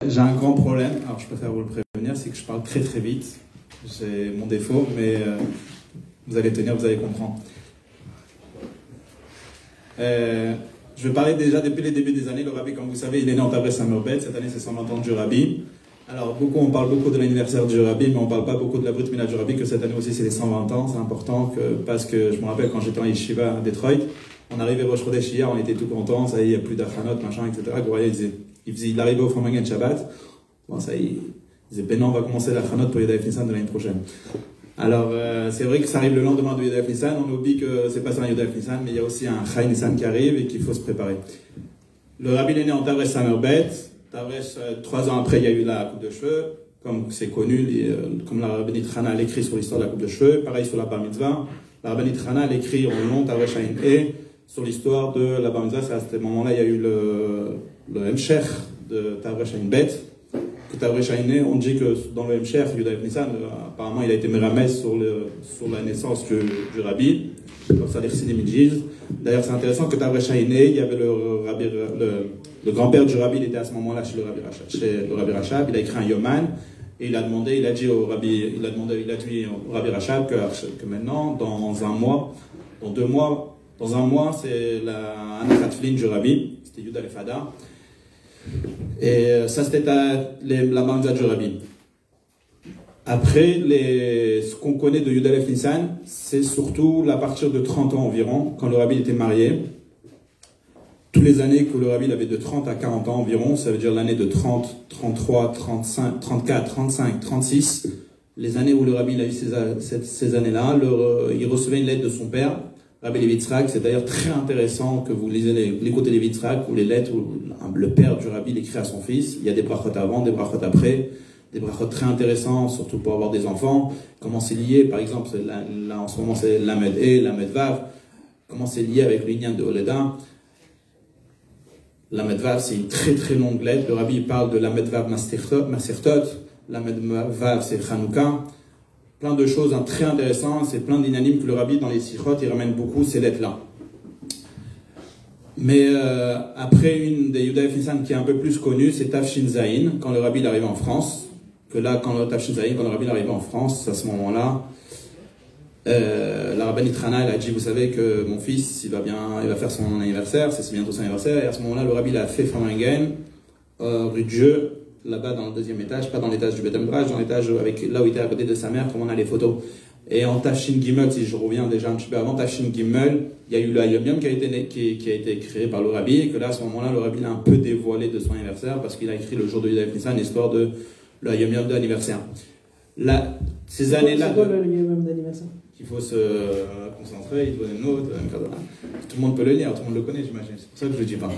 J'ai un grand problème, alors je préfère vous le prévenir, c'est que je parle très très vite. C'est mon défaut, mais vous allez tenir, vous allez comprendre. Je vais parler déjà depuis les débuts des années. Le Rabbi, comme vous savez, il est né en Tavresse Samerbet. Cette année, c'est 120 ans du Rabbi. Alors, on parle beaucoup de l'anniversaire du Rabbi, mais on ne parle pas beaucoup de la Brit Mila du Rabbi, que cette année aussi, c'est les 120 ans. C'est important parce que je me rappelle quand j'étais en Yeshiva à Detroit, on arrivait au Rosh Chodesh hier, on était tout contents, ça y est, il n'y a plus d'Achanot, machin, etc. Il arrivait au Famagan Shabbat. Bon, ça y est, il disait, ben non, on va commencer l'Achanot pour Yudalef Nissan de l'année prochaine. Alors, c'est vrai que ça arrive le lendemain de Yudalef Nissan, on oublie que c'est pas ça un Yudalef Nissan, mais il y a aussi un Chai Nissan qui arrive et qu'il faut se préparer. Le Rabbi est né en Tavresse Samerbet. Tavresse, 3 ans après, il y a eu la coupe de cheveux, comme c'est connu, comme la rabbinit Chana a écrit sur l'histoire de la coupe de cheveux, pareil sur la bar mitzvah. La rabbinit Chana a écrit en long Tavresse Shain E sur l'histoire de la bar mitzvah. À ce moment-là, il y a eu le Hemshech de Tavresse Shain Bet. Que Tavresse Shain E, on dit que dans le Hemshech, Yudalef Nissan, apparemment, il a été méramès sur la naissance du Rabbi. Comme ça, les chassidim disent. D'ailleurs, c'est intéressant que Tavresse Shain E, il y avait le grand-père du Rabbi, il était à ce moment-là chez le Rabbi Rachab, il a écrit un Yoman, et il a dit au Rabbi Rachab que maintenant, dans un mois, c'est la Anachat Flin du Rabbi, c'était Yudalef Adar, et ça c'était la Mamza du Rabbi. Après, ce qu'on connaît de Yudalef Nissan, c'est surtout à partir de 30 ans environ, quand le Rabbi était marié. Tous les années que le Rabbi avait de 30 à 40 ans environ, ça veut dire l'année de 30, 33, 35, 34, 35, 36, les années où le Rabbi a eu ces années-là, il recevait une lettre de son père, Rabbi Levi Yitzhak. C'est d'ailleurs très intéressant que vous lisez les côtés Levi Yitzhak, ou les lettres où le père du Rabbi l'écrit à son fils. Il y a des brachot avant, des brachot après, des brachot très intéressants, surtout pour avoir des enfants. Comment c'est lié, par exemple, là en ce moment c'est Lamed E, Lamed Vav, comment c'est lié avec l'Inyan de Oleda. La Medvav, c'est une très très longue lettre. Le Rabbi parle de la Medvav Masertot, la Medvav c'est Chanukah. Plein de choses très intéressantes, c'est plein d'inanimes que le Rabbi dans les Sichot, il ramène beaucoup ces lettres-là. Mais après, une des Yudalef Nissan qui est un peu plus connue, c'est Tafshin Zayin, quand le Rabbi est arrivé en France. Que là, quand le Rabbi est arrivé en France, à ce moment-là, la rabbinit Chana, elle a dit, vous savez que mon fils, il va faire son anniversaire, c'est bientôt son anniversaire, et à ce moment-là, le Rabbi l'a fait Famaingen, rue de Dieu, là-bas dans le 2e étage, pas dans l'étage du Beth Midrash, dans l'étage là où il était à côté de sa mère, comme on a les photos. Et en Tafshin Gimel, si je reviens déjà un petit peu avant, Tafshin Gimel, il y a eu le Yom Yom qui a été créé par le Rabbi, et que là, à ce moment-là, le Rabbi l'a un peu dévoilé de son anniversaire, parce qu'il a écrit le jour de Yudalef Nissan, l'histoire de le Yom Yom de l'anniversaire. Là, ces années-là. C'est quoi le Yom Yom d'anniversaire? Il faut se concentrer, il faut une note, tout le monde peut le lire, tout le monde le connaît, j'imagine. C'est pour ça que je ne le dis pas.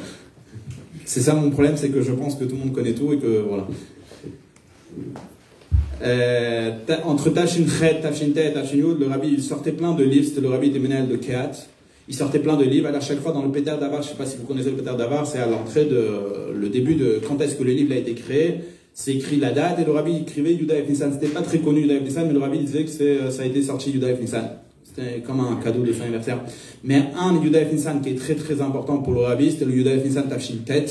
C'est ça mon problème, c'est que je pense que tout le monde connaît tout et que voilà. Entre Tafshin Chet, Tafshin Tet, Tafshin Yud, le Rabbi il sortait plein de livres. C'était le Rabbi des Menel de Kehat. Il sortait plein de livres. Alors, à chaque fois dans le Péter d'Avar, je ne sais pas si vous connaissez le Péter d'Avar, c'est à l'entrée le début de quand est-ce que le livre a été créé. C'est écrit la date et le Rabbi écrivait Yudalef Nissan. C'était pas très connu Yudalef Nissan, mais le Rabbi disait que ça a été sorti Yudalef Nissan. C'était comme un cadeau de son anniversaire. Mais un Yudalef Nissan qui est très très important pour le Rabbi, c'était le Yudalef Nissan Tafshin Tet.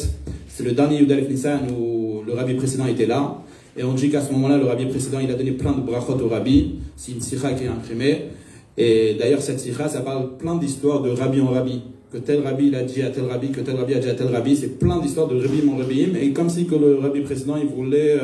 C'est le dernier Yudalef Nissan où le Rabbi précédent était là. Et on dit qu'à ce moment-là, le Rabbi précédent, il a donné plein de brachot au Rabbi. C'est une sikha qui est imprimée. Et d'ailleurs, cette sikha, ça parle plein d'histoires de Rabbi en Rabbi. Que tel Rabbi il a dit à tel Rabbi, que tel Rabbi a dit à tel Rabbi, c'est plein d'histoires de Rabbi en Rabbiim, et comme si que le Rabbi précédent il voulait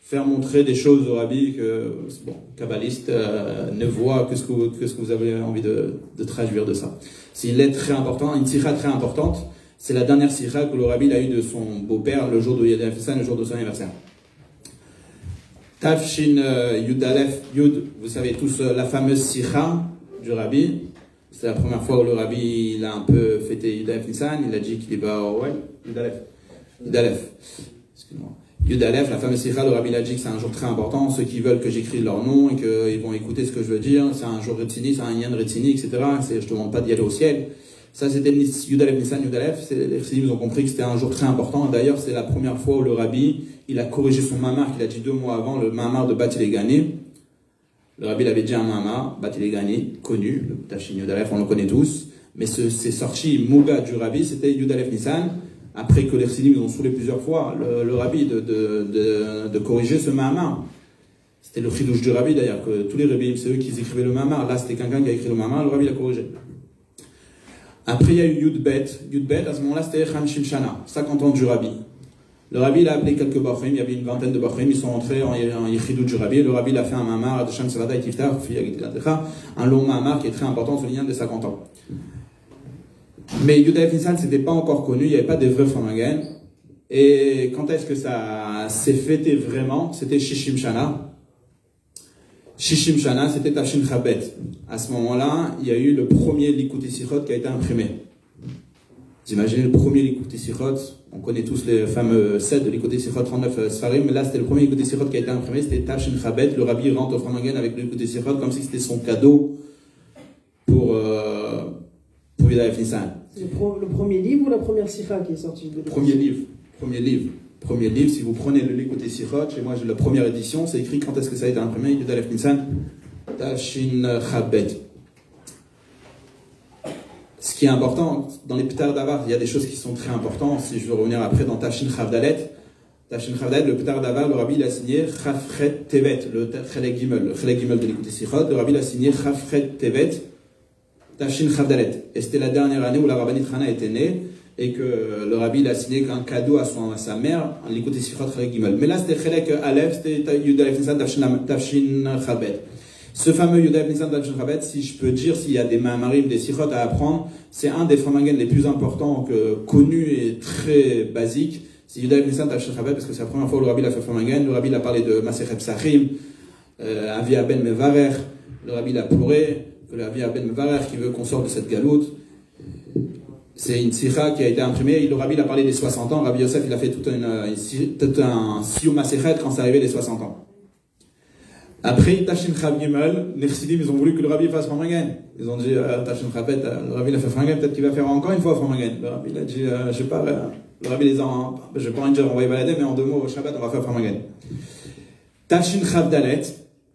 faire montrer des choses au Rabbi que, bon, kabbaliste ne voit que ce que vous avez envie de traduire de ça. C'est une lettre très importante, une sikha très importante, c'est la dernière sikha que le Rabbi a eu de son beau-père le jour de Yudalef Nissan, le jour de son anniversaire. Tafshin Yudalef Yud, vous savez tous la fameuse sikha du Rabbi. C'est la première fois où le Rabbi il a un peu fêté Yudalef Nissan. Il a dit qu'il va Yudalef. Excuse-moi. Yudalef, la fameuse sikha, le Rabbi il a dit que c'est un jour très important. Ceux qui veulent que j'écrive leur nom et qu'ils vont écouter ce que je veux dire, c'est un jour Retsini, c'est un Yan Retsini, etc. Je ne te demande pas d'y aller au ciel. Ça, c'était Yudalef Nissan, Yudalef. Les chassidim ont compris que c'était un jour très important. D'ailleurs, c'est la première fois où le Rabbi il a corrigé son mamar qu'il a dit 2 mois avant, le mamar de Batilegani. Le Rabbi avait dit un mamar, Batilegani, connu, le Tafshin Yudalef, on le connaît tous. Mais c'est sorti Mouga du Rabbi, c'était Yudalef Nissan. après que les chassidim ont saoulé plusieurs fois le rabbi de corriger ce Mahamar. C'était le chidouche du rabbi d'ailleurs, que tous les rabbis, c'est eux qui écrivaient le Mahamar. Là, c'était quelqu'un qui a écrit le Mahamar, le rabbi l'a corrigé. Après, il y a eu Yudbet. Yudbet, à ce moment-là, c'était Hamshim Shana, 50 ans du rabbi. Le rabbi il a appelé quelques Bachrim, il y avait une vingtaine de Bachrim, ils sont entrés en Yechidut du rabbi. Le rabbi il a fait un Mahamar de Shem Savada et Tiftar, un long Mahamar qui est très important sur l'Inyan de 50 ans. Mais Yudaïf Nissan, c'était pas encore connu, il n'y avait pas des vrais Famagen. Et quand est-ce que ça s'est fêté vraiment? C'était Shishim Shana. Shishim Shana, c'était Tafshin Chabet. À ce moment-là, il y a eu le premier Likutei Sichot qui a été imprimé. Vous imaginez le premier Likutei Sichot, on connaît tous les fameux 7 de Likutei Sichot 39 Sfarim, mais là c'était le premier Likutei Sichot qui a été imprimé, c'était Tafshin Chabet. Le rabbi rentre au Famagen avec le Likutei Sichot comme si c'était son cadeau pour Yudaïf Nissan. Le premier livre ou la première sikha qui est sortie de Premier livre. Premier livre, si vous prenez le Likutei Sichot, chez moi j'ai la première édition, c'est écrit quand est-ce que ça a été imprimé, Yudaïf Nissan, Tafshin Chabet. Ce qui est important, dans les Ptar Davar, il y a des choses qui sont très importantes. Si je veux revenir après dans Tafshin Chavdalet, le Ptar Davar, le rabbi il a signé Chafret Tevet, le Chelek Gimel de Likutei Sichot, le rabbi il a signé Chafret Tevet, Tafshin Chavdalet. Et c'était la dernière année où la rabbinite Hana était née, et que le rabbi il a signé un cadeau à sa mère, un Likutei Sichot Chelek Gimel. Mais là c'était Chelek Aleph, c'était Yudaïf Nissan Tafshin Chabet. Ce fameux Yudaïf Nissan Tafshin Chabet, si je peux dire, s'il y a des Mahamarim, des Sichot à apprendre, c'est un des Famagen les plus importants, connus et très basiques. C'est Yudaïf Nissan Tafshin Chabet, parce que c'est la première fois où le rabbi a fait Famagen. Le rabbi a parlé de Masechet Psachim, Avi Ben Mevarer. Le rabbi a pleuré, que Avi Ben Mevarer qui veut qu'on sorte de cette galoute. C'est une sikha qui a été imprimée. Le rabbi a parlé des 60 ans. Rabbi Yosef il a fait tout un Siyum Masechet quand c'est arrivé les 60 ans. Après, Tafshin Chav Gimel, les chassidim, ils ont voulu que le rabbi fasse Famagen. Ils ont dit, Tafshin Chabet, le rabbi a fait Famagen, peut-être qu'il va faire encore une fois Famagen. Le rabbi il a dit, je sais pas, le rabbi les a, je vais pas en dire, on va y balader, mais en 2 mots, au Shabbat, on va faire Famagen. Tafshin Chav Dalet,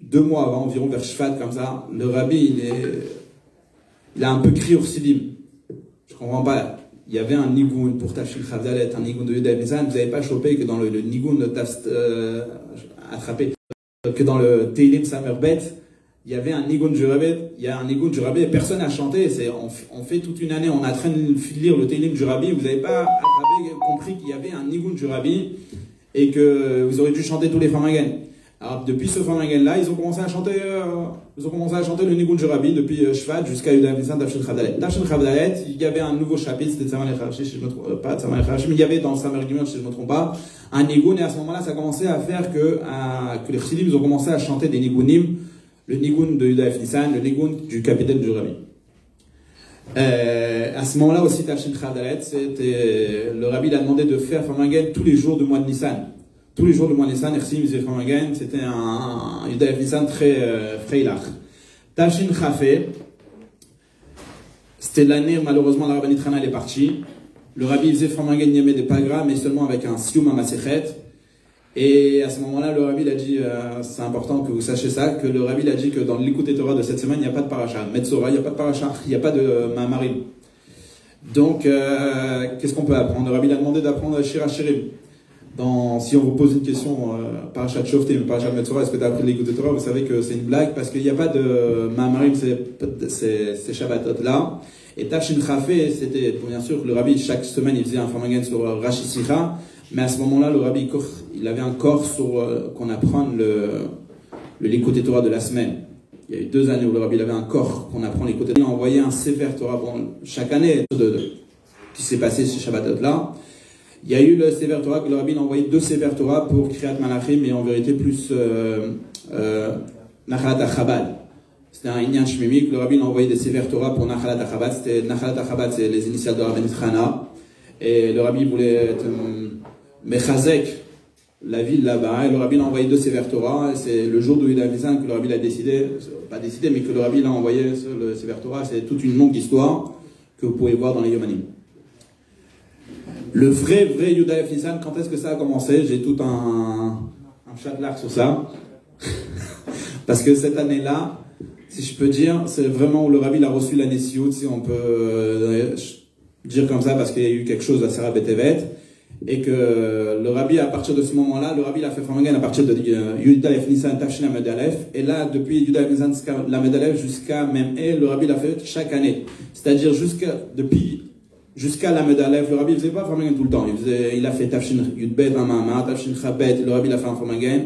2 mois avant, environ vers Shvat, comme ça, le rabbi, il a un peu crié au chassidim. Je comprends pas. Il y avait un nigoun pour Tafshin Chav Dalet, un nigoun de Yudaïf Nissan. Vous n'avez pas chopé que dans le nigoun de attrapé. Que dans le Teilim Samerbet, il y avait un Nigun du Rabbi, il y a un Nigun du Rabbi et personne n'a chanté. On fait toute une année, on est en train de lire le Teilim du Rabbi, vous n'avez pas compris qu'il y avait un Nigun du Rabbi et que vous aurez dû chanter tous les Famagen. Alors depuis ce Famagen-là, ils ont commencé à chanter le Nigun du Rabbi depuis Shvat jusqu'à Yudaïf Nissan Tafshin Chavdalet. Tafshin Chavdalet, il y avait un nouveau chapitre, c'était Tzaman Echarashi, si je me trompe pas, Tzaman Echarashi, mais il y avait dans Samer Gimel, si je me trompe pas, un Nigun, et à ce moment-là, ça a commencé à faire que les chassidim ont commencé à chanter des Nigunim, le Nigun de Yudaïf Nissan, le Nigun du capitaine du Rabbi. À ce moment-là aussi, Tafshin Chavdalet, le Rabbi a demandé de faire Famagen tous les jours du mois de Nissan. Tous les jours du mois de Nissan, Ersim faisait Famagen, c'était un Yudaïf Nissan très freilach. Tafshin Chafé, c'était l'année, malheureusement, la rabbinite Hana elle est partie. Le rabbi faisait Famagen Yemé des Pagra, mais seulement avec un Siyum à Masechet. Et à ce moment-là, le rabbi a dit, c'est important que vous sachiez ça, que le rabbi a dit que dans l'Likutei Torah de cette semaine, il n'y a pas de paracha. Metzora, il n'y a pas de paracha, il n'y a pas de Mahamarim. Donc, qu'est-ce qu'on peut apprendre? Le rabbi a demandé d'apprendre Shir HaShirim. Si on vous pose une question, Parashat Shoftim, Parashat Metzora, est-ce que tu as appris l'Likutei Torah? Vous savez que c'est une blague parce qu'il n'y a pas de Mahamarim, ces Shabbatot là. Et Tafshin Chafé, c'était bien sûr le rabbi chaque semaine il faisait un Famagen sur Rashi Sikha, mais à ce moment-là le rabbi il avait un corps sur qu'on apprend le Likutei Torah de la semaine. Il y a eu 2 années où le rabbi il avait un corps qu'on apprend l'Likutei Torah. Il a envoyé un Sefer Torah chaque année qui s'est passé ces Shabbatot là. Il y a eu le Sefer Torah que le rabbi a envoyé 2 Sefer Torah pour Kriyat Malachim, mais en vérité plus Nachalat HaChabad. C'était un Inyan Shmimi que le rabbi a envoyé des Sefer Torah pour Nachalat HaChabad. C'était Nachalat HaChabad, c'est les initiales de Rabbanit Hana. Et le rabbi voulait être Mechazek, la ville là-bas. Et le rabbi a envoyé 2 Sefer Torah. C'est le jour de Yudaïf Nissan que le rabbi a décidé, pas décidé, mais que le rabbi a envoyé le Sefer Torah. C'est toute une longue histoire que vous pouvez voir dans les Yomanim. Le vrai Yudaïf Nissan, quand est-ce que ça a commencé? J'ai tout un chatlar sur ça. Parce que cette année-là, si je peux dire, c'est vraiment où le rabbi a reçu la Nessiout, si on peut dire comme ça parce qu'il y a eu quelque chose à Sarah Betevet. Et que le rabbi, à partir de ce moment-là, le rabbi l'a fait Farmagan à partir de Yudalef Nissan Tafshin Lamed Aleph. Et là, depuis Yudalef Nissan Lamed Aleph jusqu'à même le rabbi l'a fait chaque année. C'est-à-dire jusqu'à Lamed Aleph, le rabbi ne faisait pas Farmagan tout le temps. Il a fait Tafshin Yudbet Amama, Tafshin Chabet, le rabbi l'a fait en Farmagan.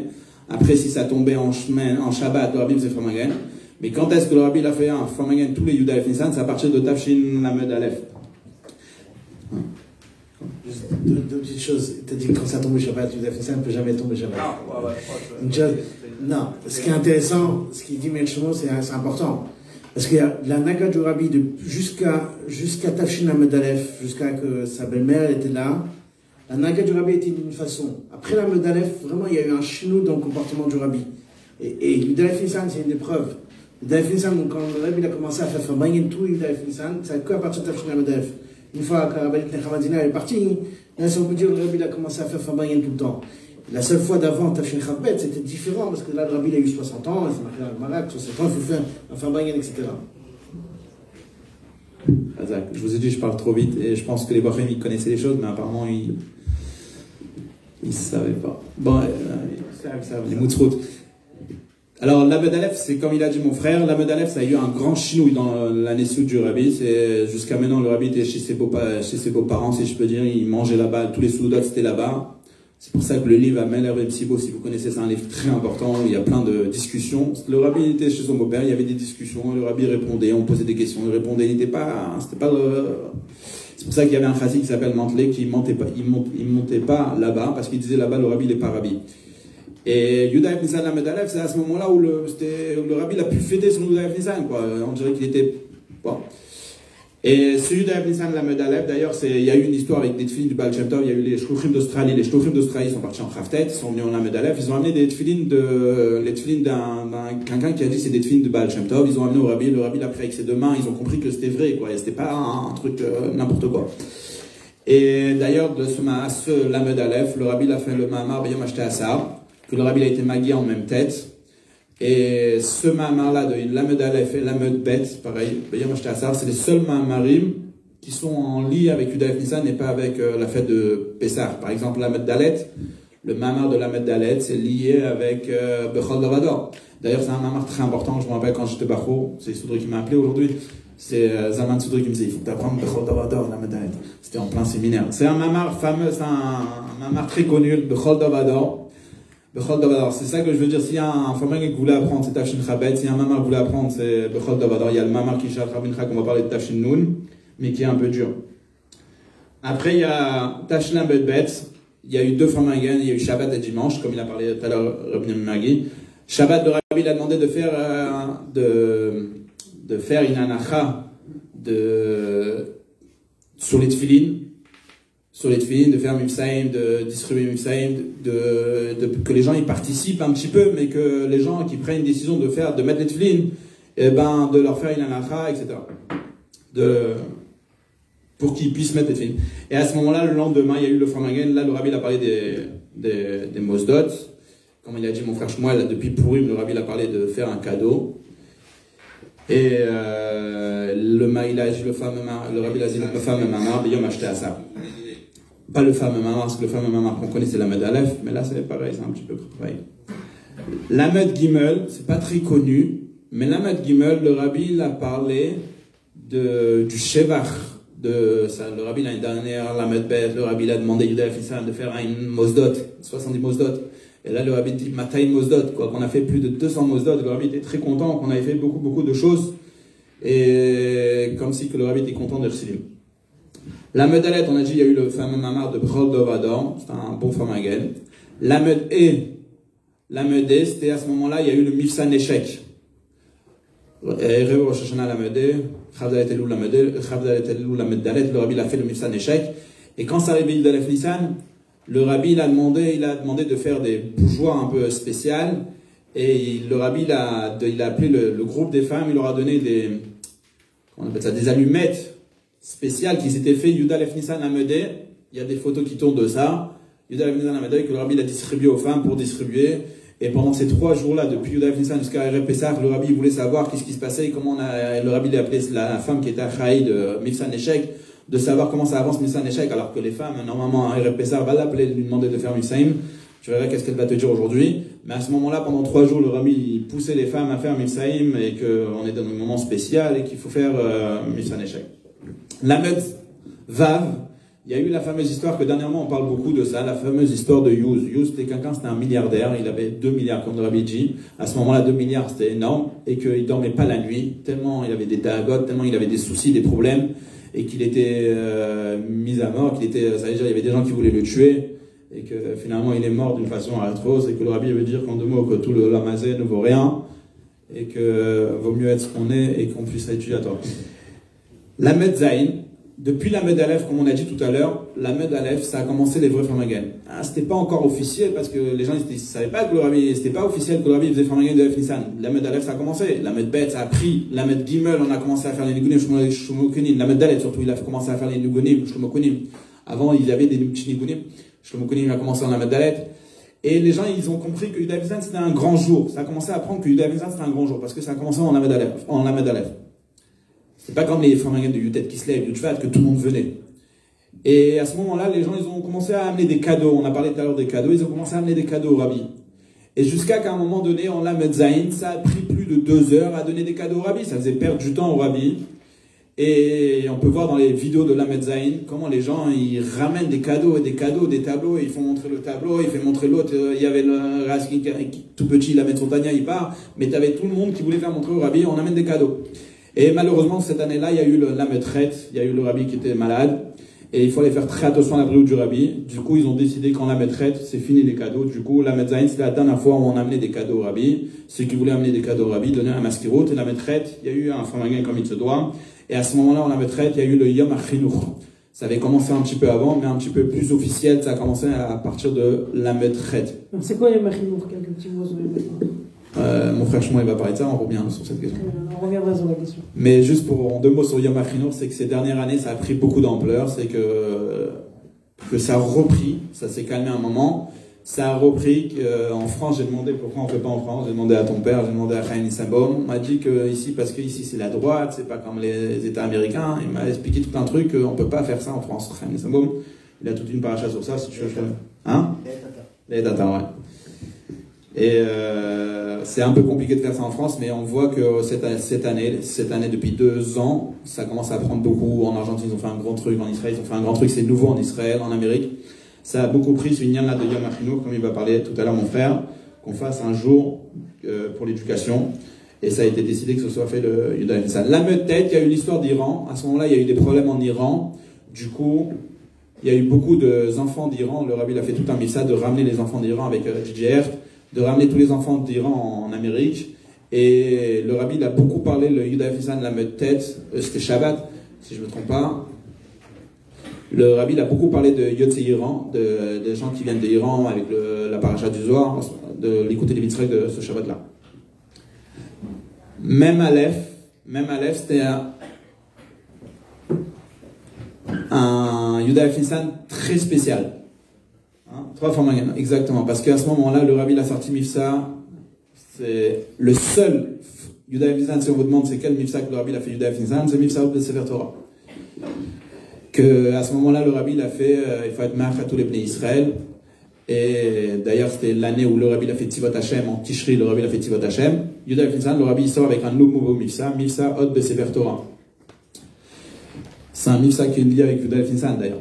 Après, si ça tombait en Shabbat, le rabbi faisait Farmagan. Mais quand est-ce que le rabbi l'a fait en Farmagan tous les Yudalef Nissan? C'est à partir de Tafshin Lamed Aleph. Juste deux petites choses. Tu as dit que quand ça tombe Shabbat, ça ne peut jamais tomber Shabbat. Non, ce qui est intéressant, ce qu'il dit Melchimo, c'est important. Parce qu'il y a la Naga du Rabbi jusqu'à Tafshin Lamed Aleph, jusqu'à que sa belle-mère était là. La Naga du Rabbi était d'une façon. Après Lamed Aleph, vraiment, il y a eu un chinou dans le comportement du Rabbi. Et Yudalef Nissan, c'est une épreuve. Yudalef Nissan, quand le Rabbi a commencé à faire baigner tout Yudalef Nissan, c'est qu'à partir de Tafshin Lamed Aleph. Une fois que Rabbi Nechamadina est parti, là, si on peut dire, le Rabbi a commencé à faire Fabayen tout le temps. La seule fois d'avant, Tafshin Chabet, c'était différent, parce que là, le Rabbi a eu 60 ans, c'est marqué dans le Marak, 60 ans, il faut faire un Fabayen, etc. Je vous ai dit, je parle trop vite, et je pense que les Bachrim, ils connaissaient les choses, mais apparemment, ils ne savaient pas. Bon, les Moutzrout. Alors, Lamed Aleph, c'est comme il a dit mon frère, Lamed Aleph, ça a eu un grand chinouille dans l'année sous du Rabbi. Jusqu'à maintenant, le Rabbi était chez ses beaux-parents, si je peux dire. Il mangeait là-bas, tous les soudats, c'était là-bas. C'est pour ça que le livre Ameler et Psibo, si vous connaissez, c'est un livre très important, où il y a plein de discussions. Le Rabbi était chez son beau-père, il y avait des discussions, le Rabbi répondait, on posait des questions, il répondait, c'est pour ça qu'il y avait un chassid qui s'appelle Mantlé, qui montait pas là-bas, parce qu'il disait là-bas, le Rabbi, il n'est pas Rabbi. Et Yudaïf Nissan Lamed Aleph, c'est à ce moment-là où le Rabbi a pu fêter son Yudaïf Nissan, quoi. On dirait qu'il était. Bon. Et ce Yudaïf Nissan Lamed Aleph, d'ailleurs, il y a eu une histoire avec des tefilines du Baal Shem Tov. Il y a eu les Shluchim d'Australie. Les Shluchim d'Australie sont partis en Khaftet, ils sont venus en Lamed Aleph. Ils ont amené les tefilines d'un quelqu'un qui a dit c'est des tefilines de Baal Shem Tov. Ils ont amené au Rabbi. Le Rabbi l'a pris avec ses deux mains. Ils ont compris que c'était vrai, quoi. Et c'était pas un truc n'importe quoi. Et d'ailleurs, de ce Lamed Aleph, le Rabbi l'a fait le Mahamar Beyom Ashte Asar, que le Rabbi a été magué en même tête. Et ce Mahamar-là, de Lamed Aleph et Lamed Bet, pareil, Beyom Ashte Asar, c'est les seuls Mahamarim qui sont en lien avec Yudaïf Nissan et pas avec la fête de Pessah. Par exemple, Lamed Dalet, le Mahamar de Lamed Dalet, c'est lié avec Bechol Davador. D'ailleurs, c'est un Mahamar très important. Je me rappelle quand j'étais Bachou, c'est Soudri qui m'a appelé aujourd'hui. C'est Zaman Soudri qui me disait il faut t'apprendre Bechol Davador, Lamed Dalet. C'était en plein séminaire. C'est un Mahamar fameux, c'est un Mahamar très connu, Bechol Davador. C'est ça que je veux dire. S'il y a un Famar que vous voulez apprendre, c'est Tafshin Chabet. S'il y a un Mamar que vous voulez apprendre, c'est Bechol Davador. Il y a le Mamar qui cherche Rabin Chak, on va parler de Tafshin Nun, mais qui est un peu dur. Après, il y a Tafshin Lamed Bet. Il y a eu deux Famar, il y a eu Shabbat et dimanche, comme il a parlé tout à l'heure, Rabbi Magui. Shabbat, le Rabbi, il a demandé de faire une anacha sur les tefilines. De faire Mifsaïm, de distribuer Mifsaïm, que les gens y participent un petit peu, mais que les gens qui prennent une décision de mettre les tefilines, de leur faire une anacha, etc. Pour qu'ils puissent mettre les tefilines. Et à ce moment-là, le lendemain, il y a eu le Framagen. Là, le Rabbi a parlé des Mosdot. Comme il a dit mon frère Shmuel, depuis Purim, le Rabbi a parlé de faire un cadeau. Et le Rabbi a dit le fameux Mamar, Beyom Ashte Asar. Pas le fameux Mamar, parce que le fameux Mamar qu'on connaît, c'est Lamed Aleph, mais là, c'est pareil, c'est un petit peu pareil. Lamed Gimel, c'est pas très connu, mais Lamed Gimel, le Rabbi, il a parlé du Shevach, le Rabbi, l'année dernière, Lamed Bet, le Rabbi, il a demandé à Yudaïf Nissan de faire une Mosdot, 70 Mosdot. Et là, le Rabbi dit, Mataï Mosdot, quoi, qu'on a fait plus de 200 Mosdot. Le Rabbi était très content qu'on avait fait beaucoup, beaucoup de choses. Et comme si que le Rabbi était content de Silim. Lamed Dalet, on a dit, il y a eu le fameux Mamar de Bechol Dovador, c'était un bon Famagen. Lamed E, c'était à ce moment-là, il y a eu le Mifsan Eshek. Erev Rosh Hashanah Lamed E, Chavdalet Elul Lamed E, Chavdalet Elul Lamed Dalet, le Rabbi a fait le Mifsan Eshek. Et quand ça arrivait Yudalef Nissan, le Rabbi il a demandé de faire des bougeoirs un peu spéciales. Et le Rabbi il a appelé le groupe des femmes, il leur a donné des allumettes spécial qui s'était fait Yudalef Nissan Amedé. Il y a des photos qui tournent de ça. Yudalef Nissan Amedé que le Rabbi l'a distribué aux femmes pour distribuer. Et pendant ces 3 jours-là, depuis Yudalef Nissan jusqu'à Erev Pessah, le Rabbi voulait savoir qu'est-ce qui se passait, le Rabbi l'a appelé la femme qui était à Chaïd, Mifsan Eshek, de savoir comment ça avance Mifsa Neshek, alors que les femmes, normalement, un RPSA va l'appeler, lui demander de faire Mifsaïm. Tu verras qu'est-ce qu'elle va te dire aujourd'hui. Mais à ce moment-là, pendant 3 jours, le Rabbi poussait les femmes à faire Mifsaïm et qu'on est dans un moment spécial et qu'il faut faire Mifsa Neshek. Lamed Vav, il y a eu la fameuse histoire que dernièrement on parle beaucoup de ça, la fameuse histoire de Yuz. Yuz c'était quelqu'un, c'était un milliardaire, il avait 2 milliards comme le Rabbi dit. À ce moment-là, 2 milliards c'était énorme et qu'il dormait pas la nuit, tellement il avait des dagotes, tellement il avait des soucis, des problèmes et qu'il était mis à mort, ça veut dire il y avait des gens qui voulaient le tuer et que finalement il est mort d'une façon atroce et que le Rabbi veut dire qu'en 2 mots que tout le lamazé ne vaut rien et que vaut mieux être ce qu'on est et qu'on puisse étudier à toi. Lamed Zain. Depuis la Med Aleph, comme on a dit tout à l'heure, la Med Aleph, ça a commencé les vrais Farmagen. C'était pas encore officiel parce que les gens ne savaient pas que le Rabbi, c'était pas officiel que le Rabbi faisait Farmagen de Aleph Nissan. La Med Aleph, ça a commencé. La Med Bet, ça a pris. La Med Gimel, on a commencé à faire les Nigunim, Shlomokunim. La Med Dalet, surtout, il a commencé à faire les Nigunim, Shlomokunim. Avant, il y avait des petits Nigunim. Shlomokunim a commencé en la Med Dalet. Et les gens, ils ont compris que Yudav Nissan, c'était un grand jour. Ça a commencé à apprendre que Yudav Nissan, c'était un grand jour parce que ça a commencé en la Med Aleph. C'est pas comme les Farmagen de Yutet qui se lèvent, Yutfat, que tout le monde venait. Et à ce moment-là, les gens, ils ont commencé à amener des cadeaux. On a parlé tout à l'heure des cadeaux. Ils ont commencé à amener des cadeaux au Rabbi. Et jusqu'à qu'à un moment donné, en Lamed Zain, ça a pris plus de 2 heures à donner des cadeaux au Rabbi. Ça faisait perdre du temps au Rabbi. Et on peut voir dans les vidéos de Lamed Zain comment les gens, ils ramènent des cadeaux, des tableaux. Ils font montrer le tableau, ils font montrer l'autre. Il y avait le Raskin tout petit, Lamed Sontania, il part. Mais tu avais tout le monde qui voulait faire montrer au Rabbi, on amène des cadeaux. Et malheureusement, cette année-là, il y a eu la maîtresse, il y a eu le Rabbi qui était malade. Et il fallait faire très attention à la brioche du Rabbi. Du coup, ils ont décidé qu'en la maîtresse, c'est fini les cadeaux. Du coup, la Medzaïn, c'est la dernière fois où on a amené des cadeaux au Rabbi. Ceux qui voulaient amener des cadeaux au Rabbi donnaient un maskirot. Et la maîtresse, il y a eu un Farmagen comme il se doit. Et à ce moment-là, en la maîtresse, il y a eu le Yom HaChinuch. Ça avait commencé un petit peu avant, mais un petit peu plus officiel. Ça a commencé à partir de la maîtresse. C'est quoi Yom HaChinuch? Quelques petits mots sur mon frère Shmuel va parler de ça, on revient sur cette question. On reviendra sur la question. Mais juste en 2 mots sur Yom HaChinuch, c'est que ces dernières années, ça a pris beaucoup d'ampleur. C'est que ça a repris, ça s'est calmé un moment. Ça a repris en France, j'ai demandé pourquoi on ne fait pas en France. J'ai demandé à ton père, j'ai demandé à Chaim Nisabom. On m'a dit que ici, parce que ici c'est la droite, c'est pas comme les États américains. Il m'a expliqué tout un truc qu'on ne peut pas faire ça en France. Chaim Nisabom, il a toute une paracha sur ça, si tu veux. Hein? Les Tata, ouais. Et c'est un peu compliqué de faire ça en France, mais on voit que cette année, depuis 2 ans, ça commence à prendre beaucoup. En Argentine, ils ont fait un grand truc, en Israël, ils ont fait un grand truc, c'est nouveau en Israël, en Amérique. Ça a beaucoup pris ce lien-là de Yom HaChinuch, comme il va parler tout à l'heure mon frère, qu'on fasse un jour pour l'éducation. Et ça a été décidé que ce soit fait le Yudav Nissan. La Meut-Tête, il y a eu l'histoire d'Iran. À ce moment-là, il y a eu des problèmes en Iran. Du coup, il y a eu beaucoup d'enfants d'Iran. Le Rabbi a fait tout un missa de ramener les enfants d'Iran avec JJR, de ramener tous les enfants d'Iran en Amérique. Et le Rabbi a beaucoup parlé, le Yudav Nissan, la Meut-Tête, c'était Shabbat, si je ne me trompe pas. Le Rabbi a beaucoup parlé de Yotzei Iran, des gens qui viennent d'Iran avec la paracha du Zohar, de l'écouter des mitzvot de ce Shabbat-là. Même Aleph, c'était un Yudav Nissan très spécial. 3 Farmagen, exactement. Parce qu'à ce moment-là, le Rabbi a sorti Mifsa. C'est le seul Yudav Nissan, si on vous demande c'est quel Mifsa que le Rabbi a fait Yudav Nissan, c'est Mifsa de Sefer Torah. À ce moment-là, le Rabbi a fait, il faut être marre à tous les Bnei Israël. Et d'ailleurs, c'était l'année où le Rabbi a fait Tivot Hashem, en Tishri, le Rabbi a fait Tivot Hashem. Yudav Nissan, le Rabbi sort avec un nouveau Mifsa, Mifsa Hot de Sefer Torah. C'est un Mifsa qui est lié avec Yudav Nissan d'ailleurs.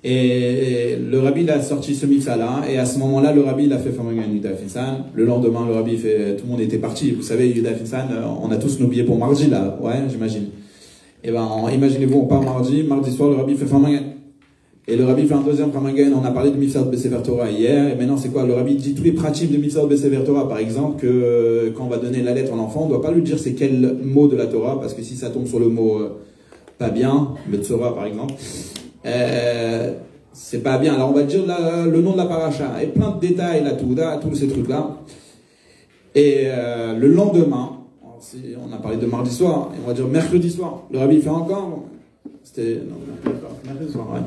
Et le Rabbi a sorti ce Mifsa-là, et à ce moment-là, le Rabbi a fait Farmagen Yudav Nissan. Le lendemain, le Rabbi fait, tout le monde était parti. Vous savez, Yudav Nissan, on a tous nos billets pour mardi là, ouais, j'imagine. Et ben, imaginez-vous, on part mardi soir, le Rabbi fait Farmagen. Et le Rabbi fait un deuxième Farmagen. On a parlé de Mifsa de Sefer Torah hier, et maintenant c'est quoi? Le Rabbi dit tous les pratiques de Mifsa de Sefer Torah, par exemple, que quand on va donner la lettre à l'enfant, on ne doit pas lui dire c'est quel mot de la Torah, parce que si ça tombe sur le mot pas bien, Metzora par exemple, c'est pas bien. Alors on va dire le nom de la paracha, et plein de détails, la Touda, tous ces trucs-là. Et le lendemain, on a parlé de mardi soir, et on va dire mercredi soir, le Rabbi fait encore, c'était, non, mercredi soir, ouais.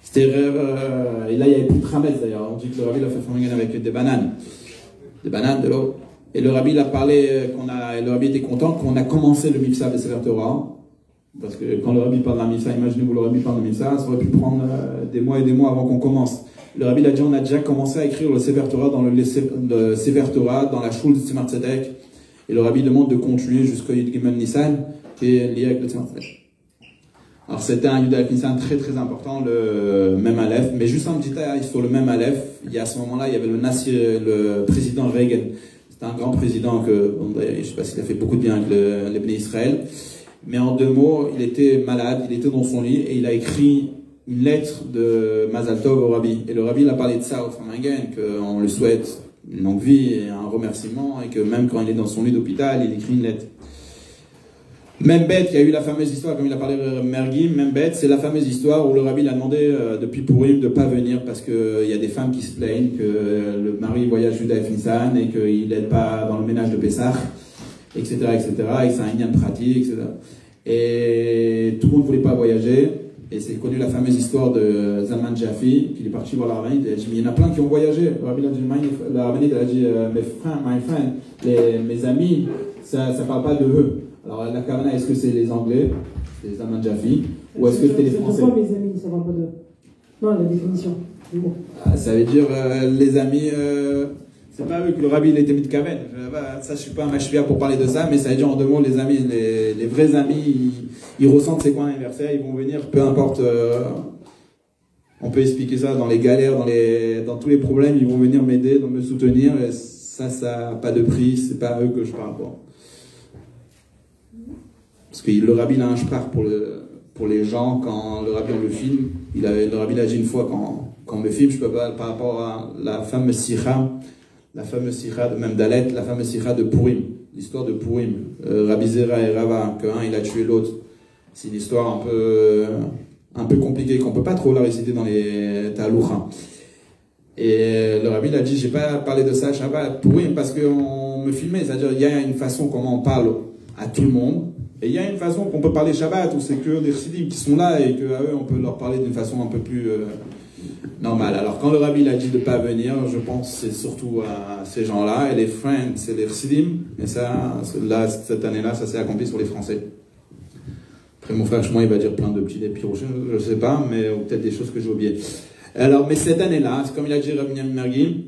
C'était, et là il n'y avait plus de Khametz d'ailleurs, on dit que le Rabbi a fait Farmagen avec des bananes, de l'eau. Et le Rabbi a parlé, le Rabbi était content qu'on a commencé le Mifsa de Sefer Torah. Parce que quand le rabbi parle de la Missa, imaginez-vous le rabbi parle de Missa, ça aurait pu prendre des mois et des mois avant qu'on commence. Le rabbi a dit, on a déjà commencé à écrire le Sefer Torah dans le Sefer Torah, dans la Shul de Tzemar Tzedek. Et le rabbi demande de continuer jusqu'au Yud Gimel Nissan, qui est lié avec le Tzemar Tzedek. Alors c'était un Yud Aleph Nissan très très important, le même Aleph. Mais juste un petit détail sur le même Aleph, il y a à ce moment-là, il y avait le président Reagan. C'était un grand président que, bon, je ne sais pas s'il a fait beaucoup de bien avec les Bnei Israël. Mais en 2 mots, il était malade, il était dans son lit et il a écrit une lettre de Mazal Tov au rabbi. Et le rabbi il a parlé de ça au Famagen, qu'on lui souhaite une longue vie et un remerciement, et que même quand il est dans son lit d'hôpital, il écrit une lettre. Même bête, il y a eu la fameuse histoire, comme il a parlé de Mergim, même bête, c'est la fameuse histoire où le rabbi a demandé depuis Purim de ne pas venir parce qu'il y a des femmes qui se plaignent que le mari voyage Juda et Nissan et qu'il n'aide pas dans le ménage de Pessah, etc., etc., et que c'est un lien pratique, etc. Et tout le monde ne voulait pas voyager. Et c'est connu la fameuse histoire de Zalman Jaffi, qui est parti voir la rabbinite, il a dit, mais il y en a plein qui ont voyagé. La rabbinite a dit, my friend, mes amis, ça ne parle pas de eux. Alors la Kavana, est-ce que c'est les Anglais, c'est Zalman Jaffi, ou est-ce que c'était les Français? Pourquoi mes amis, ça ne parle pas de eux? Non, la définition. Bon. Ça veut dire les amis, c'est pas eux que le rabbi il était mis de Kaven. Ça, je suis pas un machvia pour parler de ça, mais ça veut dire en 2 mots, les amis, les vrais amis, ils ressentent c'est quoi un anniversaire, ils vont venir, peu importe. On peut expliquer ça dans les galères, dans tous les problèmes, ils vont venir m'aider, me soutenir. Et ça n'a pas de prix, c'est pas à eux que je parle. Bon. Parce que le rabbi il a un sprach pour les gens, quand le rabbi on le filme, le rabbi l'a dit une fois, quand on me filme, je peux pas, par rapport à la fameuse sikha de même Dalet, la fameuse sikha de Purim, l'histoire de Purim, Rabbi Zera et Rava, qu'un il a tué l'autre. C'est une histoire un peu compliquée, qu'on peut pas trop la réciter dans les Taloucha. Et le rabbi il a dit, j'ai pas parlé de ça à Shabbat, Purim, parce qu'on me filmait, c'est-à-dire il y a une façon comment on parle à tout le monde, et il y a une façon qu'on peut parler Shabbat, où c'est que des chassidim qui sont là, et qu'à eux on peut leur parler d'une façon un peu plus normale. Alors quand le rabbi il a dit de ne pas venir, je pense que c'est surtout à ces gens-là, et les friends, c'est les chassidim, et ça, là, cette année-là, ça s'est accompli sur les Français. Après mon frère, il va dire plein de petits dépits, je ne sais pas, mais ou peut-être des choses que j'ai oubliées. Alors, mais cette année-là, c'est comme il a dit Rabbi Mergim,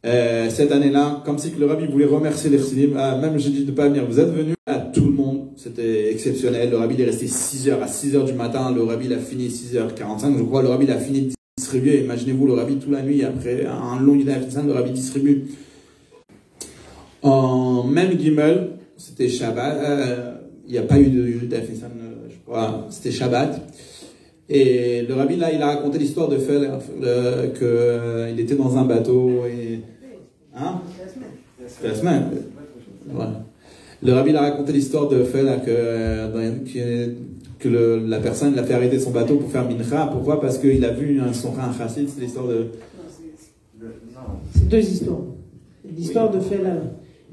cette année-là, comme si que le rabbi voulait remercier les chassidim, même je dis de ne pas venir, vous êtes venus à tout le monde, c'était exceptionnel. Le rabbi il est resté 6h, à 6h du matin, le rabbi il a fini 6h45, je crois, le rabbi il a fini de distribuer. Imaginez-vous le rabbi toute la nuit, après un long Yud Aleph Nissan, le rabbi distribue. En même Gimel, c'était Shabbat, il n'y a pas eu de Yud Aleph Nissan, je crois, c'était Shabbat. Et le rabbi là, il a raconté l'histoire de Fel, qu'il était dans un bateau et... Hein? C'était la semaine. Ouais. Le rabbi a raconté l'histoire de Fel que la personne l'a fait arrêter son bateau pour faire mincha. Pourquoi? Parce qu'il a vu son frère un chassid. C'est l'histoire de... C'est 2 histoires. L'histoire de Fel.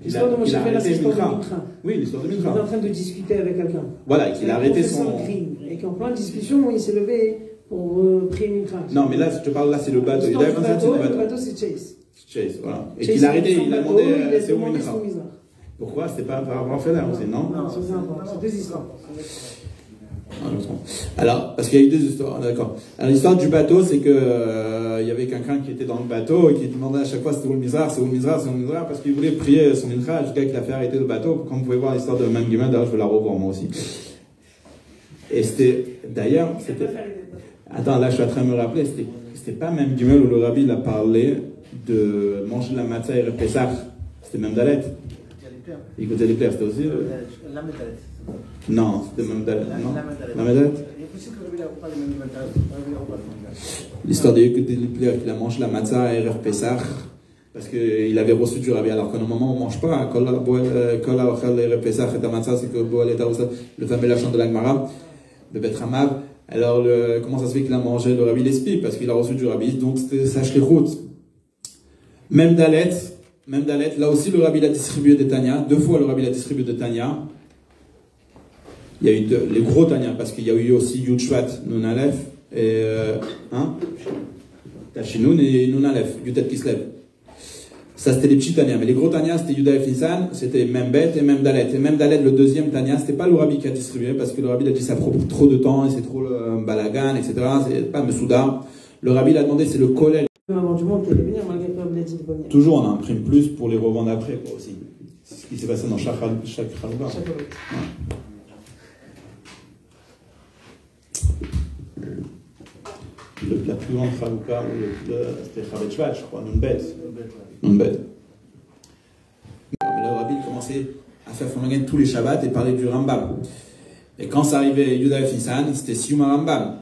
L'histoire de Moshe Fel, c'est l'histoire de mincha. Oui, l'histoire de mincha. Il est en train de discuter avec quelqu'un. Voilà, qu'il a arrêté son... Et qu'en plein de discussion, il s'est levé pour prier mincha. Non, mais là, je te parle, là, c'est le bateau. Le bateau, c'est Chase. Chase, voilà. Et qu'il a arrêté, il a demandé c'est où mincha. Pourquoi? C'était pas par rapport à Feder aussi, non? Non, c'est 2 histoires. Alors, parce qu'il y a eu 2 histoires, d'accord. Alors, l'histoire du bateau, c'est que il y avait quelqu'un qui était dans le bateau et qui demandait à chaque fois c'était où le Mizrach, c'est où le Mizrach, c'est où le Mizrach, parce qu'il voulait prier son mincha jusqu'à qu'il a fait arrêter le bateau. Comme vous pouvez voir l'histoire de Même Gimel, d'ailleurs, je vais la revoir moi aussi. Et c'était, d'ailleurs, c'était... Attends, là, je suis en train de me rappeler, c'était pas Même Gimel où le rabbi il a parlé de manger de la matzah et le Pessah. C'était même Dalet. Écoutez les plaies, c'était aussi... Non, c'était même Dalet. Non, la Dalet. L'histoire de Écoutez les plaies, qu'il a mangé la matzah et le Pessah, parce qu'il avait reçu du rabbi, alors qu'à un moment on ne mange pas. C'est que le fameux lachon de l'Agmara, de Bet Hamav. Alors, comment ça se fait qu'il a mangé? Le rabbi l'explique, parce qu'il a reçu du rabbi, donc c'était sa shlichut. Même Dalet, là aussi le rabbi a distribué des Tanya, 2 fois le rabbi a distribué des Tanya. Il y a eu les gros Tanya, parce qu'il y a eu aussi Yud Shvat, Nun Aleph, et Tachinoun et Nun Aleph, Yutet Kislev. Ça, c'était les petits Tania. Mais les gros Tania, c'était Yuda et Nissan, c'était même Bet et même Dalet. Et même Dalet, le deuxième Tania, c'était pas le Rabbi qui a distribué, parce que le Rabbi a dit ça prend trop de temps, et c'est trop le balagan, etc. C'est pas Mesouda. Le Rabbi l'a demandé, c'est le Kolel. Du monde qui allait venir, malgré que vous dit de toujours, on imprime plus pour les revendre après, quoi, aussi. C'est ce qui s'est passé dans chaque Chalouba. La plus grande Chalouka, c'était Chavet Shvat, je crois, Nunbet. Nunbet. Le Rabbi commençait à faire Fomagen tous les Shabbats et parler du Rambam. Et quand ça arrivait Yuda et Nissan, c'était Siyuma Rambam.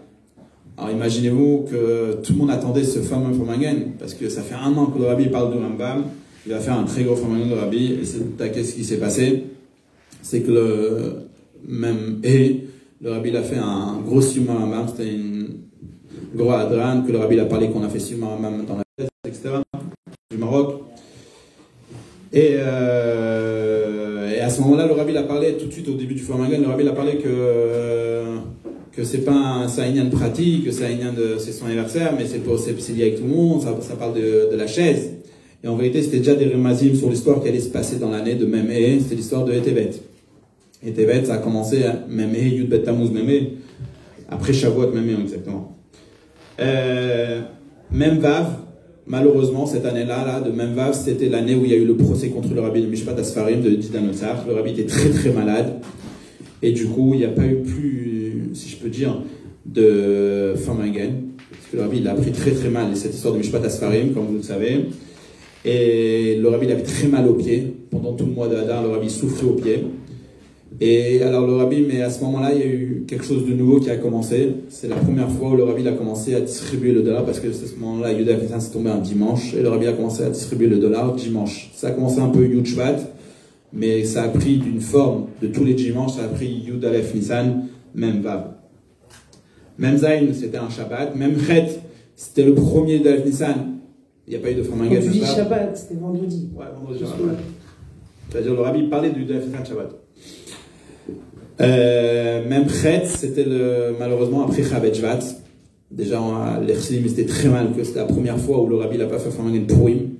Alors imaginez-vous que tout le monde attendait ce fameux Fomagen, parce que ça fait 1 an que le Rabbi parle du Rambam. Il va faire un très gros Fomagen de Rabbi, et qu'est-ce qui s'est passé? C'est que le Rabbi a fait un gros Siyuma Rambam, c'était une gros Adran, que le Rabbi a parlé qu'on a fait Siyuma Rambam dans la thèse, etc. du Maroc. Et à ce moment-là, le Rabbi a parlé tout de suite au début du Fomagen, le Rabbi a parlé que c'est pas un Inyan pratique, que c'est son anniversaire, mais c'est lié avec tout le monde, ça parle de la chaise. Et en vérité, c'était déjà des remazim sur l'histoire qui allait se passer dans l'année de Memé, c'était l'histoire de Etevet. Etevet, ça a commencé à Memé, Yudbet Tammuz Memé, après Shavuot Memé exactement. Memvav, malheureusement, cette année-là, de Memvav, c'était l'année où il y a eu le procès contre le Rabbi de Mishpat Asfarim de Didanotzar. Le Rabbi était très très malade. Et du coup, il n'y a pas eu plus, si je peux dire, de Fomagen. Parce que le Rabbi, il a pris très très mal cette histoire de Mishpat Asfarim, comme vous le savez. Et le Rabbi, il avait très mal aux pieds. Pendant tout le mois de Hadar, le Rabbi souffrait aux pieds. Et alors le Rabbi, mais à ce moment-là, il y a eu quelque chose de nouveau qui a commencé. C'est la première fois où le Rabbi a commencé à distribuer le dollar, parce que à ce moment-là, Yuda et Nissan s'est tombé un dimanche, et le Rabbi a commencé à distribuer le dollar dimanche. Ça a commencé un peu Yud Shvat, mais ça a pris d'une forme de tous les dimanches, ça a pris Yud Aleph Nissan, même Vav. Même Zayn, c'était un Shabbat. Même Chet, c'était le premier d'Aleph Nissan. Il n'y a pas eu de Fomagen. Quand tu dis Shabbat, c'était vendredi. Ouais, vendredi Shabbat. C'est-à-dire le Rabbi parlait du d'Aleph Nissan Shabbat. Même Chet, c'était malheureusement après Chavet Shvat. Déjà, l'Echsim, c'était très mal, que c'était la première fois où le Rabbi n'a pas fait Fomagen Purim.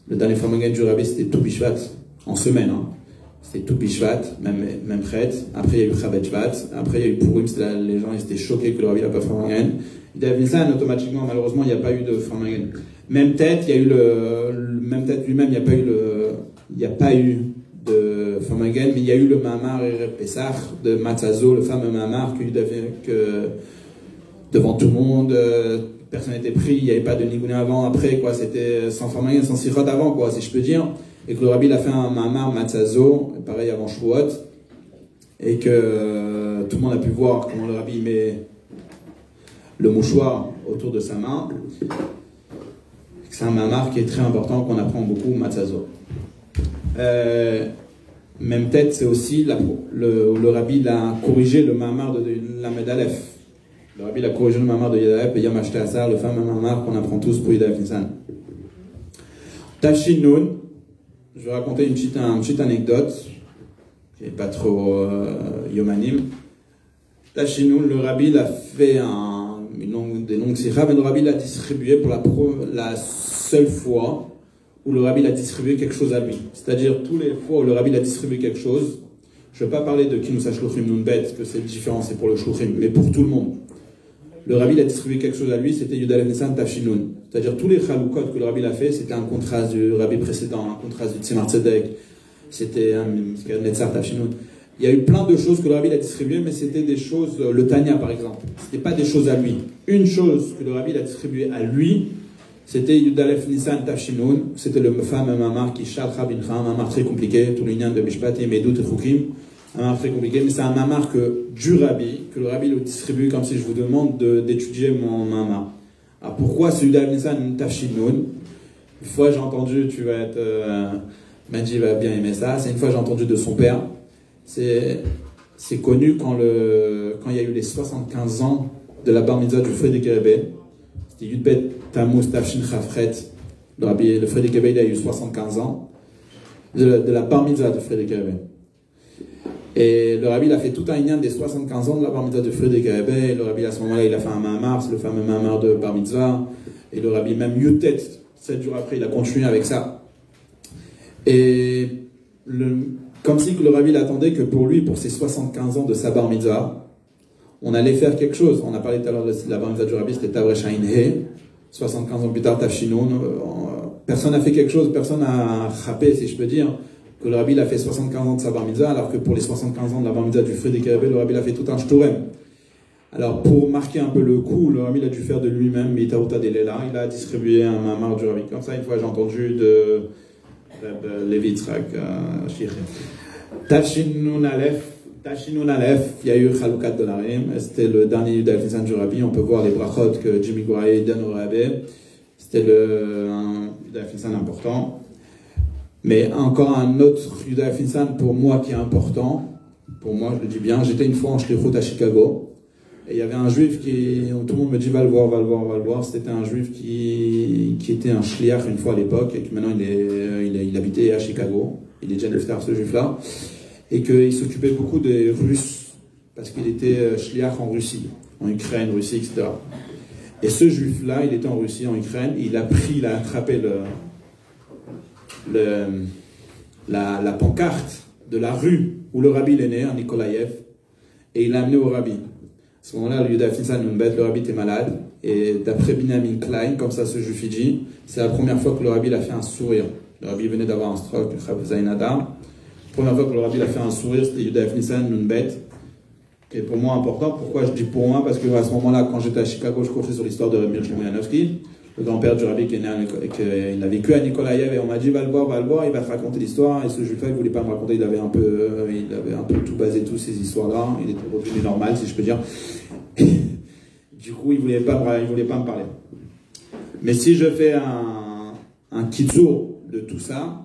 Le dernier Fomagen du Rabbi, c'était Toubi Shvat, en semaine. Hein. C'était Toubi Shvat, même Chet. Après, il y a eu Chavet Shvat. Après, il y a eu Purim, les gens ils étaient choqués que le Rabbi n'a pas fait Fomagen. Il a vu ça, automatiquement, malheureusement, il n'y a pas eu de Fomagen. Même tête, il y a eu même tête lui-même, il n'y a pas eu de Fomagen, mais il y a eu le Mamar et Pessah de Matzazo, le fameux Mamar que devant tout le monde, personne n'était pris, il n'y avait pas de Nigouné avant, après, quoi, c'était sans Fomagen, sans Sirot avant, quoi, si je peux dire, et que le Rabbi a fait un Mamar Matzazo, pareil avant Shavuot, et que tout le monde a pu voir comment le Rabbi met le mouchoir autour de sa main. C'est un Mamar qui est très important, qu'on apprend beaucoup, Matzazo. Même tête, c'est aussi le Rabbi a corrigé le mamar de Lamed Aleph. Le Rabbi a corrigé le mamar de Yad Aleph et Yom Hashte Asar, le fameux mamar qu'on apprend tous pour Yud Aleph Nissan. Tafshin Nun, je vais raconter une petite anecdote qui n'est pas trop yomanim. Tafshin Nun, le Rabbi a fait des longues sikhas, mais le Rabbi l'a distribué pour la seule fois où le Rabbi a distribué quelque chose à lui. C'est-à-dire, tous les fois où le Rabbi a distribué quelque chose, je ne vais pas parler de Kinousa Shluchim Nunbet, que c'est différent, c'est pour le Shluchim, mais pour tout le monde. Le Rabbi a distribué quelque chose à lui, c'était Yud Aleph Nissan Tafshin Nun. C'est-à-dire, tous les Chaloukot que le Rabbi a fait, c'était un contraste du Rabbi précédent, un contraste du Tzemar Tzedek, c'était un Netzar Tafshin Nun. Il y a eu plein de choses que le Rabbi a distribuées, mais c'était des choses, le Tanya par exemple, c'était pas des choses à lui. Une chose que le Rabbi a distribuée à lui, c'était Yud Aleph Nissan Tafshin Nun, c'était le fameux mamar qui Shal Rabincha, un mamar très compliqué, tout l'union de Mishpat et Medut et Chukim, un mamar très compliqué, mais c'est un mamar du Rabbi, que le Rabbi le distribue comme si je vous demande d'étudier mon mamar. Alors pourquoi ce Yud Aleph Nissan Tafshin Nun? Une fois j'ai entendu, tu vas être, Madji va bien aimer ça, c'est une fois j'ai entendu de son père, c'est connu quand il y a eu les 75 ans de la bar mitzvah du Frère Rebbe, c'était Yudbet Tammuz Tafshin Chafret, le Frère Rebbe il a eu 75 ans, de la bar mitzvah du Frère Rebbe. Et le Rabbi il a fait tout un lien des 75 ans de la bar mitzvah du Frère Rebbe, et le Rabbi à ce moment-là il a fait un mamar, c'est le fameux mamar de bar mitzvah, et le Rabbi même Yutet, 7 jours après il a continué avec ça. Et comme si que le rabbi l'attendait que pour lui, pour ses 75 ans de sa bar mitzvah, on allait faire quelque chose. On a parlé tout à l'heure de la bar mitzvah du rabbi, c'était Tavrechain He, 75 ans plus tard, Tafshinoun. Personne n'a fait quelque chose, personne n'a frappé, si je peux dire, que le rabbi a fait 75 ans de sa bar mitzvah, alors que pour les 75 ans de la bar mitzvah du Frédéric Rebbe, le rabbi a fait tout un shtourem. Alors, pour marquer un peu le coup, le rabbi a dû faire de lui-même, Mitaouta Delela, il a distribué un mamar du rabbi. Comme ça, une fois, j'ai entendu de Levi Yitzhak, Tafshinoun Aleph, il y a eu Chalukat Dolarim, c'était le dernier Yuda Finsan du rabbi. On peut voir les brachot que Jimmy Gouaï donne au rabbi. C'était un Yuda Finsan important. Mais encore un autre Yuda Finsan pour moi qui est important, pour moi, je le dis bien, j'étais une fois en shlichut à Chicago. Et il y avait un juif tout le monde me dit va le voir. C'était un juif qui était un shliach une fois à l'époque et que maintenant il habitait à Chicago. Il est déjà neftar ce juif-là. Et qu'il s'occupait beaucoup des Russes parce qu'il était shliach en Russie, en Ukraine, Russie, etc. Et ce juif-là, il était en Russie, en Ukraine, il a attrapé la pancarte de la rue où le rabbi est né, à Nikolaïev, et il l'a amené au rabbi. À ce moment-là, le Yuda Finsan Nunbet, le rabbi était malade, et d'après Binyamin Klein, comme ça ce juif dit, c'est la première fois que le rabbi a fait un sourire. Le rabbi venait d'avoir un stroke, la première fois que le rabbi a fait un sourire, c'était Yuda Finsan Nunbet, qui est pour moi important. Pourquoi je dis pour moi? Parce qu'à ce moment-là, quand j'étais à Chicago, je courais sur l'histoire de Rabbi Shlomo, le grand-père du rabbi qui est né il a vécu à Nikolaïev, et on m'a dit va le voir, il va te raconter l'histoire. Et ce juif-là, il voulait pas me raconter, il avait un peu tout basé, toutes ces histoires-là. Il était revenu normal, si je peux dire. Du coup, il voulait pas me parler. Mais si je fais un kitsour de tout ça,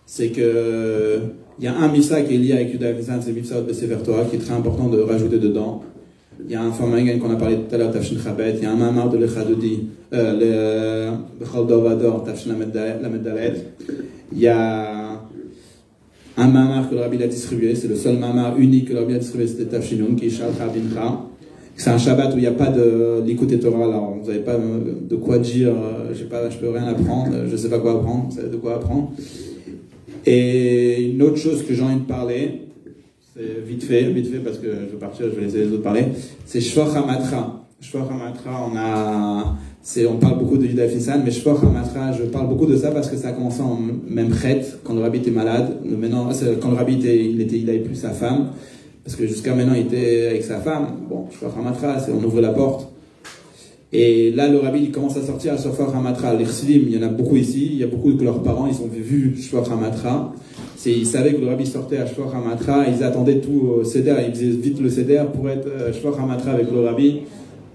c'est que il y a un missa qui est lié avec Yuda Finsan, c'est Mifsaot Besefer Torah, qui est très important de rajouter dedans. Il y a un Formangen qu'on a parlé tout à l'heure, Tafshin Chabet, il y a un mamar de l'Echadodi, le Bechol Dovador, Tafshin Lamed. Il y a un mamar que le rabbi a distribué, c'est le seul mamar unique que le rabbi a distribué, c'était Tafshinun, qui est Shal Chabincha. C'est un Shabbat où il n'y a pas de l'écoute Torah, alors vous n'avez pas de quoi dire, je peux rien apprendre, je ne sais pas quoi apprendre, c'est de quoi apprendre. Et une autre chose que j'ai envie de parler, c'est vite fait parce que je vais partir, je vais laisser les autres parler, c'est Shvach HaMatra. Shvach HaMatra, on parle beaucoup de Yuda Finsan, mais Shvach HaMatra, je parle beaucoup de ça parce que ça a commencé en même traite, quand le rabbi était malade. Maintenant, quand le rabbi il avait plus sa femme, parce que jusqu'à maintenant il était avec sa femme. Bon, Shvach HaMatra, on ouvre la porte. Et là, le rabbi il commence à sortir à Shvach HaMatra. Les Chsidim, il y en a beaucoup ici, il y a beaucoup que leurs parents, ils ont vu Shvach HaMatra. Ils savaient que le rabbi sortait à Shvach HaMatra, ils attendaient tout au Seder, ils faisaient vite le Seder pour être Shvach HaMatra avec le rabbi.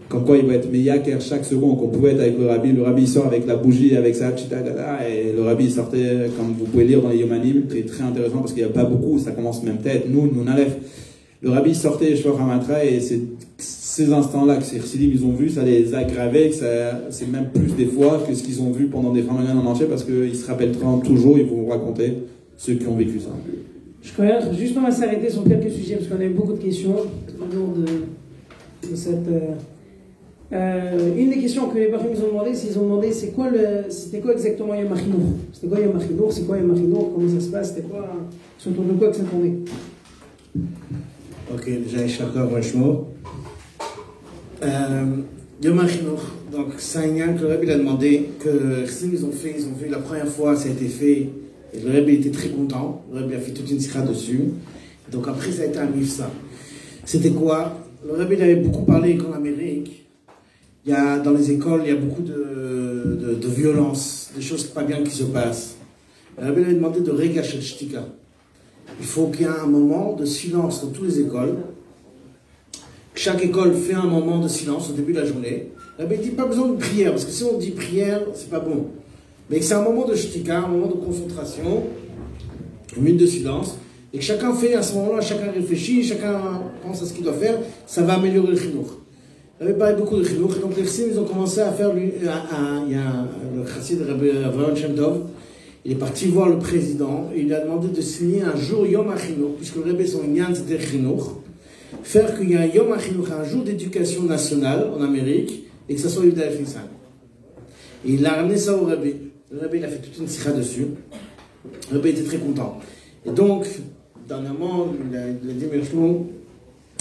Comme quoi il va être meyaker chaque seconde qu'on pouvait être avec le rabbi. Le rabbi sort avec la bougie, avec sa pchita gada, et le rabbi sortait, comme vous pouvez lire dans les Yomanim, c'est très intéressant parce qu'il n'y a pas beaucoup, ça commence même tête, nous Nalef. Le rabbi sortait Shvach HaMatra et ces instants-là que ces Chassidim ils ont vu, ça les a gravés, c'est même plus des fois que ce qu'ils ont vu pendant des Ramadan en entier parce qu'ils se rappellent toujours, ils vont vous raconter ceux qui ont vécu ça. Je crois juste on va s'arrêter sur quelques sujets parce qu'on a eu beaucoup de questions au long de cette. Une des questions que les Bachim nous ont demandé, c'était quoi exactement Yom HaChinour? C'était quoi Yom HaChinour? C'est quoi Yom HaChinour? Comment ça se passe? C'était quoi? C'est autour de quoi que ça tournait? Ok, déjà, Shakar Washmo. Yom HaChinour. Donc, c'est un lien que le Rebbe a demandé, que ils ont fait la première fois, ça a été fait, et le Rebbe était très content. Le Rebbe a fait toute une sikha dessus. Donc, après, ça a été un mifsa. C'était quoi? Le Rebbe avait beaucoup parlé qu'en Amérique, dans les écoles, il y a beaucoup de violence, des choses pas bien qui se passent. Le Rebbe avait demandé de regacher le shtika. Il faut qu'il y ait un moment de silence dans toutes les écoles. Chaque école fait un moment de silence au début de la journée. Il ne dit pas besoin de prière, parce que si on dit prière, c'est pas bon. Mais c'est un moment de shtika, un moment de concentration, une minute de silence, et que chacun fait à ce moment-là, chacun réfléchit, chacun pense à ce qu'il doit faire, ça va améliorer le chinour. Il avait parlé beaucoup de chinour, et donc les chassim, ils ont commencé à faire, il y a le chassid de Rabbi Avraham Shem Tov, il est parti voir le président et il lui a demandé de signer un jour Yom HaChinour, puisque le Rebbe son Inyan c'était Chinour, faire qu'il y ait un Yom HaChinour, un jour d'éducation nationale en Amérique, et que ça soit Yuda Finsan. Et il a ramené ça au Rebbe. Le Rebbe il a fait toute une sikha dessus. Le Rebbe était très content. Et donc, dernièrement, il a dit,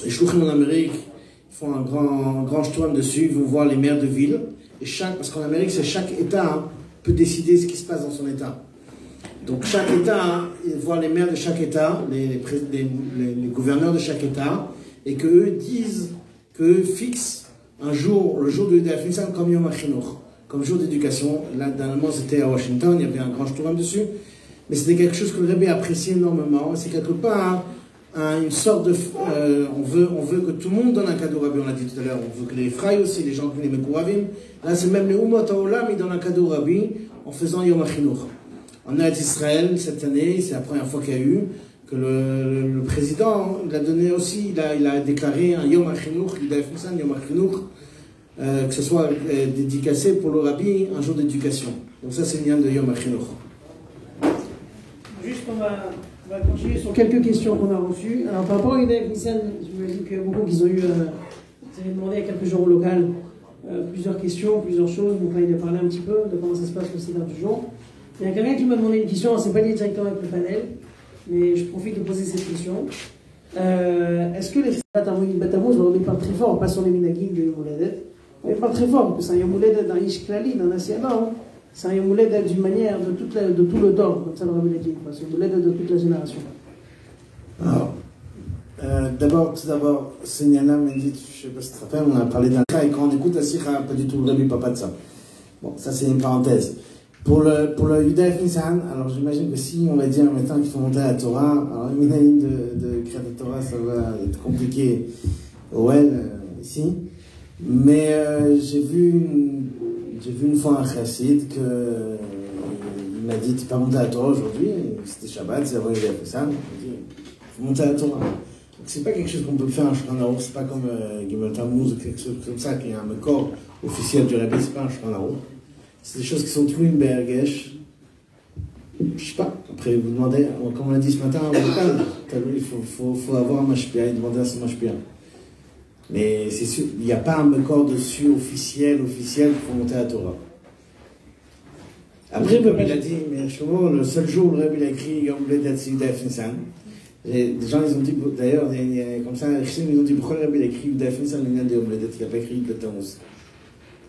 les shluchim en Amérique, ils font un grand shtuam dessus, ils vont voir les maires de ville. Et parce qu'en Amérique, c'est chaque État peut décider ce qui se passe dans son État. Donc chaque État, ils voient les maires de chaque État, les gouverneurs de chaque État, et qu'eux disent, qu'eux fixent un jour, le jour de Yudaf Nissan, comme Yom HaChinur, comme jour d'éducation. Là, dernièrement, c'était à Washington, il y avait un grand shtuam dessus. Mais c'était quelque chose que le Rebbe appréciait énormément. C'est quelque part une sorte de... on veut que tout le monde donne un cadeau au Rabbi, on l'a dit tout à l'heure. On veut que les Fray aussi, les gens qui les Mekouravim. Là, c'est même les Umot HaOlam, ils donnent un cadeau au Rabbi en faisant Yom HaChinur. En Eretz Israël, cette année, c'est la première fois qu'il y a eu, que le président, il a donné aussi, il a déclaré un Yom HaChinur, Yom HaChinur, que ce soit dédicacé pour le Rabbi, un jour d'éducation. Donc ça, c'est le lien de Yom HaChinur. Juste, on va continuer sur quelques questions qu'on a reçues. Alors, par rapport à Yudaf Nissan, j'imagine que beaucoup qu'ils ont eu, vous avez demandé il y a quelques jours au local plusieurs questions, plusieurs choses. Donc là, il a parlé un petit peu de comment ça se passe le Seder du jour. Il y a quelqu'un qui m'a demandé une question, c'est pas lié directement avec le panel, mais je profite de poser cette question. Est-ce que les Batamous, on parle très fort, pas sur les Minagim de Yom Houledet, mais parle très fort, parce que c'est un Yom Houledet d'un Ish Klali, d'un Asiana, c'est un Yom Houledet d'une manière de tout le dor, comme ça le Rabbi l'a dit, c'est un Yom Houledet de toute la génération. Alors, tout d'abord, Senyana m'a dit, je ne sais pas si tu te rappelles, on a parlé d'un cas, et quand on écoute la Sikha, pas du tout le Rabbi, pas de ça. Bon, ça c'est une parenthèse. Pour le Yudaf Nissan, alors j'imagine que si on va dire maintenant qu'il faut monter à la Torah, alors une ligne de créer la Torah, ça va être compliqué au ici. Mais j'ai vu une fois un chassid que il m'a dit, tu peux monter à la Torah aujourd'hui, c'était Shabbat, c'est avant le Yudaf Nissan, il m'a dit, il faut monter à la Torah. Donc c'est pas quelque chose qu'on peut faire un Shulchan Aruch, c'est pas comme Gimel Tammuz ou quelque chose comme ça, qui est un corps officiel du Rabbi, c'est pas un Shulchan Aruch. C'est des choses qui sont trouées Bergesh. Je sais pas. Après, vous demandez, comme on l'a dit ce matin, il faut avoir un mashpia, il demandait à son mashpia. Mais c'est sûr, il n'y a pas un corps dessus officiel qu'il faut monter à la Torah. Après, comme il a dit, mais le seul jour où le Rebbe il a écrit Yom Houledet Yudaf Nissan, les gens ils ont dit, d'ailleurs, comme ça, ils ont dit pourquoi le Rebbe il a écrit Yudaf Nissan, il n'a pas écrit Yudaf Tammuz.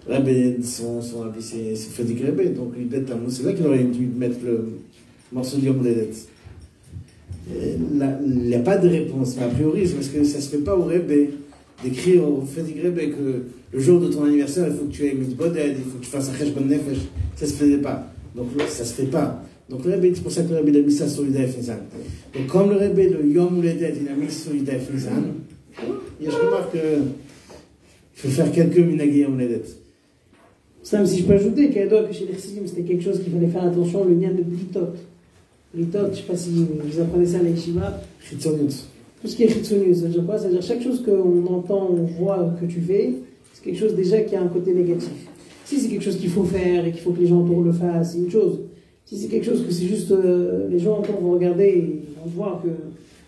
Rebbe, son Rabbi, c'est Fredic Rebbe, donc Yudaf Tammuz, c'est là qu'il aurait dû mettre le morceau de Yom Houledet. Il n'y a pas de réponse, mais a priori, c'est parce que ça ne se fait pas au Rebbe d'écrire au Fredic Rebbe que le jour de ton anniversaire, il faut que tu aies une boded, il faut que tu fasses un cheshbon nefesh. Ça ne se faisait pas. Donc ça ne se fait pas. Donc le Rebbe, c'est pour ça que le Rebbe a mis ça sur Yudaf Nissan. Donc comme le Rebbe, le Yom Houledet, il a mis sur Yudaf Nissan, je remarque qu'il faut faire quelques minagis Yom Houledet. Ça, si je peux ajouter, que chez les Chassidim, c'était quelque chose qu'il fallait faire attention, le lien de Britot. Britot, je ne sais pas si vous apprenez ça à l'Yeshiva. Chitzonius. Tout ce qui est Chitzonius, ça veut dire quoi? Ça veut dire chaque chose qu'on entend, on voit, que tu fais, c'est quelque chose déjà qui a un côté négatif. Si c'est quelque chose qu'il faut faire et qu'il faut que les gens autour le fassent, c'est une chose. Si c'est quelque chose que c'est juste les gens autour vont regarder et vont voir que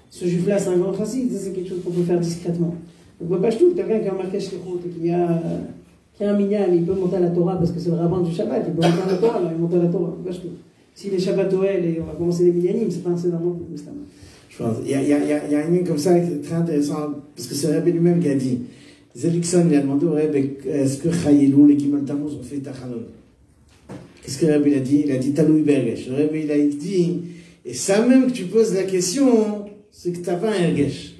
ce juif-là c'est un grand chassid, c'est quelque chose qu'on peut faire discrètement. Donc, on ne voit pas tout, quelqu'un qui a un marquage et qui a un minyan, il peut monter à la Torah parce que c'est le rabbin du Shabbat, il peut monter à la Torah, alors il monte à la Torah. Si les Shabbat Oel et on va commencer les minyanim, c'est pas un sédament. Je pense. Il y a un lien comme ça qui est très intéressant, parce que c'est le Rebbe lui-même qui a dit. Zelikson lui a demandé au Rebbe, est-ce que Chayilou, les Gimel Tammuz ont fait Tachanun? Qu'est-ce que le Rebbe a dit? Il a dit Talou Bergesh. Le Rebbe il a dit, et ça même que tu poses la question, c'est que tu n'as pas un Ergesh.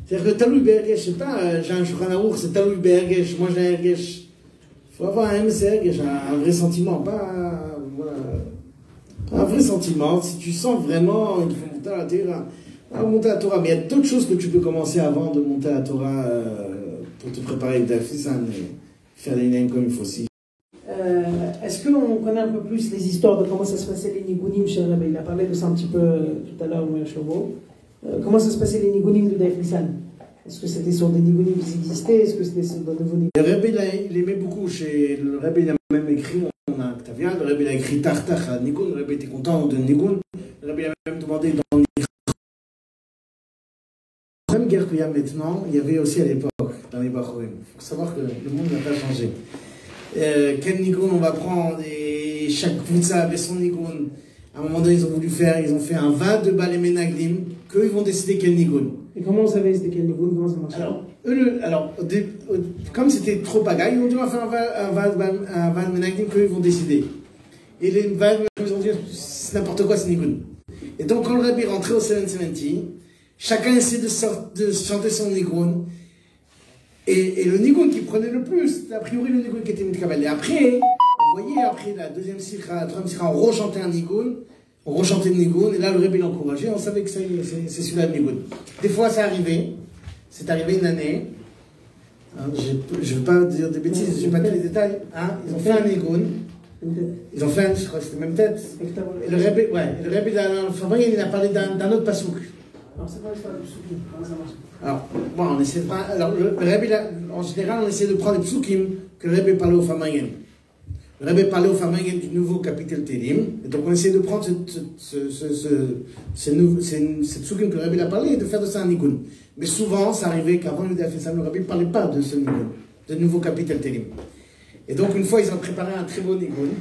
C'est-à-dire que Talou Bergesh, c'est pas j'ai un Shulchan Aruch, c'est Talou Bergesh, moi j'ai un Ergesh. Il faut avoir un Ergesh, un vrai sentiment, pas un vrai sentiment. Si tu sens vraiment qu'il faut monter à la Torah, monter à la Torah, mais il y a d'autres choses que tu peux commencer avant de monter à la Torah pour te préparer avec Yudaf Nissan et faire les names comme il faut aussi. Est-ce qu'on connaît un peu plus les histoires de comment ça se passait les nigunim chez Rebbe? Il a parlé de ça un petit peu tout à l'heure, Mouya Shobo. Comment ça se passait les nigunim de Yudaf Nissan? Est-ce que c'était sur des nigunim qui existaient? Est-ce que c'était sur de nouveaux nigunim? Le Rebbe il aimait beaucoup. Le Rebbe il a même écrit, on a un Octavien, le Rebbe il a écrit Tartach à Nigun, le Rebbe était content de Nigun, le Rebbe il a même demandé dans la même guerre qu'il y a maintenant, il y avait aussi à l'époque, dans les Bachorim. Il faut savoir que le monde n'a pas changé. Quel Nigun on va prendre, et chaque Kvoutsa avait son Nigun. À un moment donné, ils ont fait un 20 de Balé Menagdim, qu'eux, ils vont décider quel Nigun. Et comment on savait c'était quel Nigun? Comment ça marche? Alors, comme c'était trop bagaille, ils ont dit on va faire un 20 de Menagdim, qu'eux, ils vont décider. Et les 20 ils ont dit c'est n'importe quoi, c'est Nigun. Et donc, quand le Rabbi rentrait au 770, chacun essayait de chanter son Nigun. Et le Nigun qui prenait le plus, c'était a priori le Nigun qui était Mitkabel. Et après, vous voyez, après la deuxième sikha, la troisième sikha, on rechantait un Nigun, on rechantait le Nigun, et là le Rebbe l'encourageait, on savait que c'est celui-là le Nigun. Des fois ça arrivait, c'est arrivé une année, hein, je ne veux pas dire des bêtises, je n'ai pas tous les détails, hein, ils ont fait un Nigun, ils ont fait un, je crois que c'était même tête, et le Rebbe dans le Fabrique, il a parlé d'un autre pasouk. Alors c'est quoi l'histoire du psukim? Comment ça marche? Alors, bon, on essaie de prendre, alors le Rebbe, en général, on essaie de prendre les psukim que le Rebbe parlait au Fabrique. Le Rebbe parlait au Fabrique du nouveau chapitre Télim, et donc on essaie de prendre ces psukim que le Rebbe a parlé et de faire de ça un Nigun. Mais souvent, ça arrivait qu'avant le Dafessam, le Rebbe ne parlait pas de ce Nigun, de nouveau chapitre Télim. Et donc, une fois, ils ont préparé un très beau Nigun.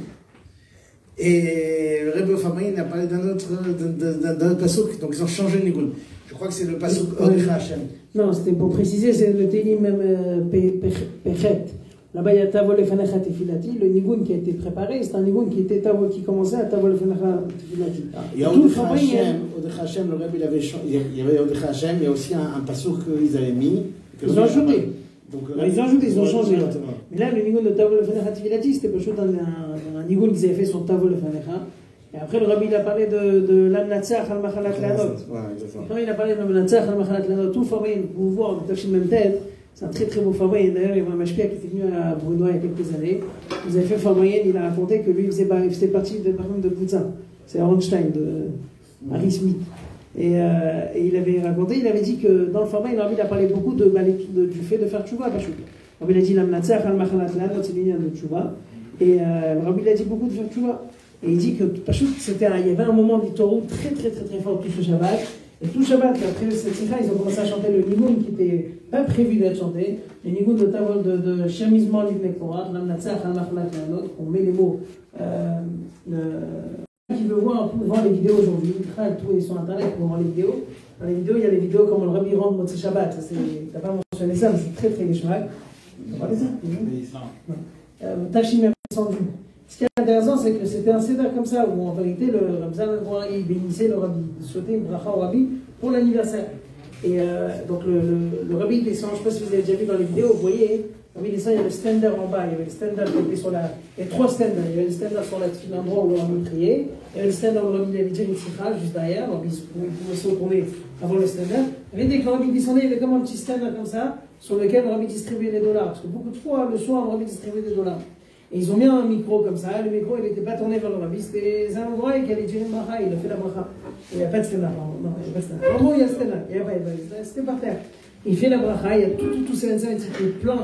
Et le Rebbe Fabrique a parlé d'un autre pasouk, donc ils ont changé le Nigun. Je crois que c'est le pasouk Odcha Hashem. Non, c'était pour préciser, c'est le Télim même Pechet. Là-bas, il y a Tavo Lefanecha Tefilati. Le Nigun qui a été préparé, c'est un Nigun qui commençait à Tavo Lefanecha Tefilati. Il y a Odcha Hashem, le Rebbe, il y avait Odcha Hashem, il y a aussi un pasouk qu'ils avaient mis. Ils ont ajouté. Ils ont changé. Mais là, le Nigun de Tavo Lefanecha Tefilati, c'était peut-être un Nigun qu'ils avaient fait sur Tavo Lefanecha. Et après, le Rabbi, il a parlé de l'Amnatzach al-Machalat Lanot. Quand il a parlé de l'Amnatzach al-Machalat Lanot, tout Fabrique, vous voir, vous tâchez même tête. C'est un très très beau Fabrique. D'ailleurs, il y a un mashpia qui était venu à Brunois il y a quelques années. Vous avez fait Fabrique, il a raconté que lui, il faisait partie de Poutza. C'est Aaronstein, de Harry Smith. Et il avait raconté, il avait dit que dans le Fabrique, il a parlé beaucoup du fait de faire tchouva. Il a dit l'Amnatzach al-Machalat Lanot, c'est l'union de tchouva. Et le Rabbi, il a dit beaucoup de faire tchouva. Et il dit que il y avait un moment d'Itoro très très très très fort tout ce Shabbat. Et tout Shabbat, après cette sikha, ils ont commencé à chanter le Nigun qui n'était pas prévu d'être chanté. Le Nigun de Tavol de chemisement l'Ibn Korah, l'Amnatzach, al-Machalat Lanot, on met les mots. Qui veut voir les vidéos aujourd'hui, tout est sur internet pour voir les vidéos. Dans les vidéos, il y a les vidéos comme le Rabbi rentre Motzei Shabbat. Tu n'as pas mentionné ça, mais c'est très très geschmack. Tu as parlé de ça? Tachim descendu. Ce qui est intéressant, c'est que c'était un seder comme ça, où en vérité, le Rabzan il bénissait le Rabbi, il souhaitait une bracha au Rabbi pour l'anniversaire. Et donc le Rabbi descend, je ne sais pas si vous avez déjà vu dans les vidéos, vous voyez, le Rabbi descend, il y avait le stander en bas, il y avait le stander qui était sur la. Il y avait trois standers, il y avait le stander sur l'endroit où le Rabbi priait, il y avait le stander où le Rabbi avait déjà une sikha juste derrière, donc il pouvait se retourner avant le stander. Et dès que le Rabbi descendait, il y avait comme un petit stander comme ça, sur lequel le Rabbi distribuait les dollars. Parce que beaucoup de fois, le soir, le Rabbi distribuait des dollars. Et ils ont mis un micro comme ça, le micro il n'était pas tourné vers le Rabbi, c'était un endroit qui allait dire une bracha, il a fait la bracha. Il n'y a pas de stenda, non, il n'y a pas de stenda. En gros, il y a le stenda, c'était par terre. Il fait la bracha, il y a tout ces enseignes, c'était plein.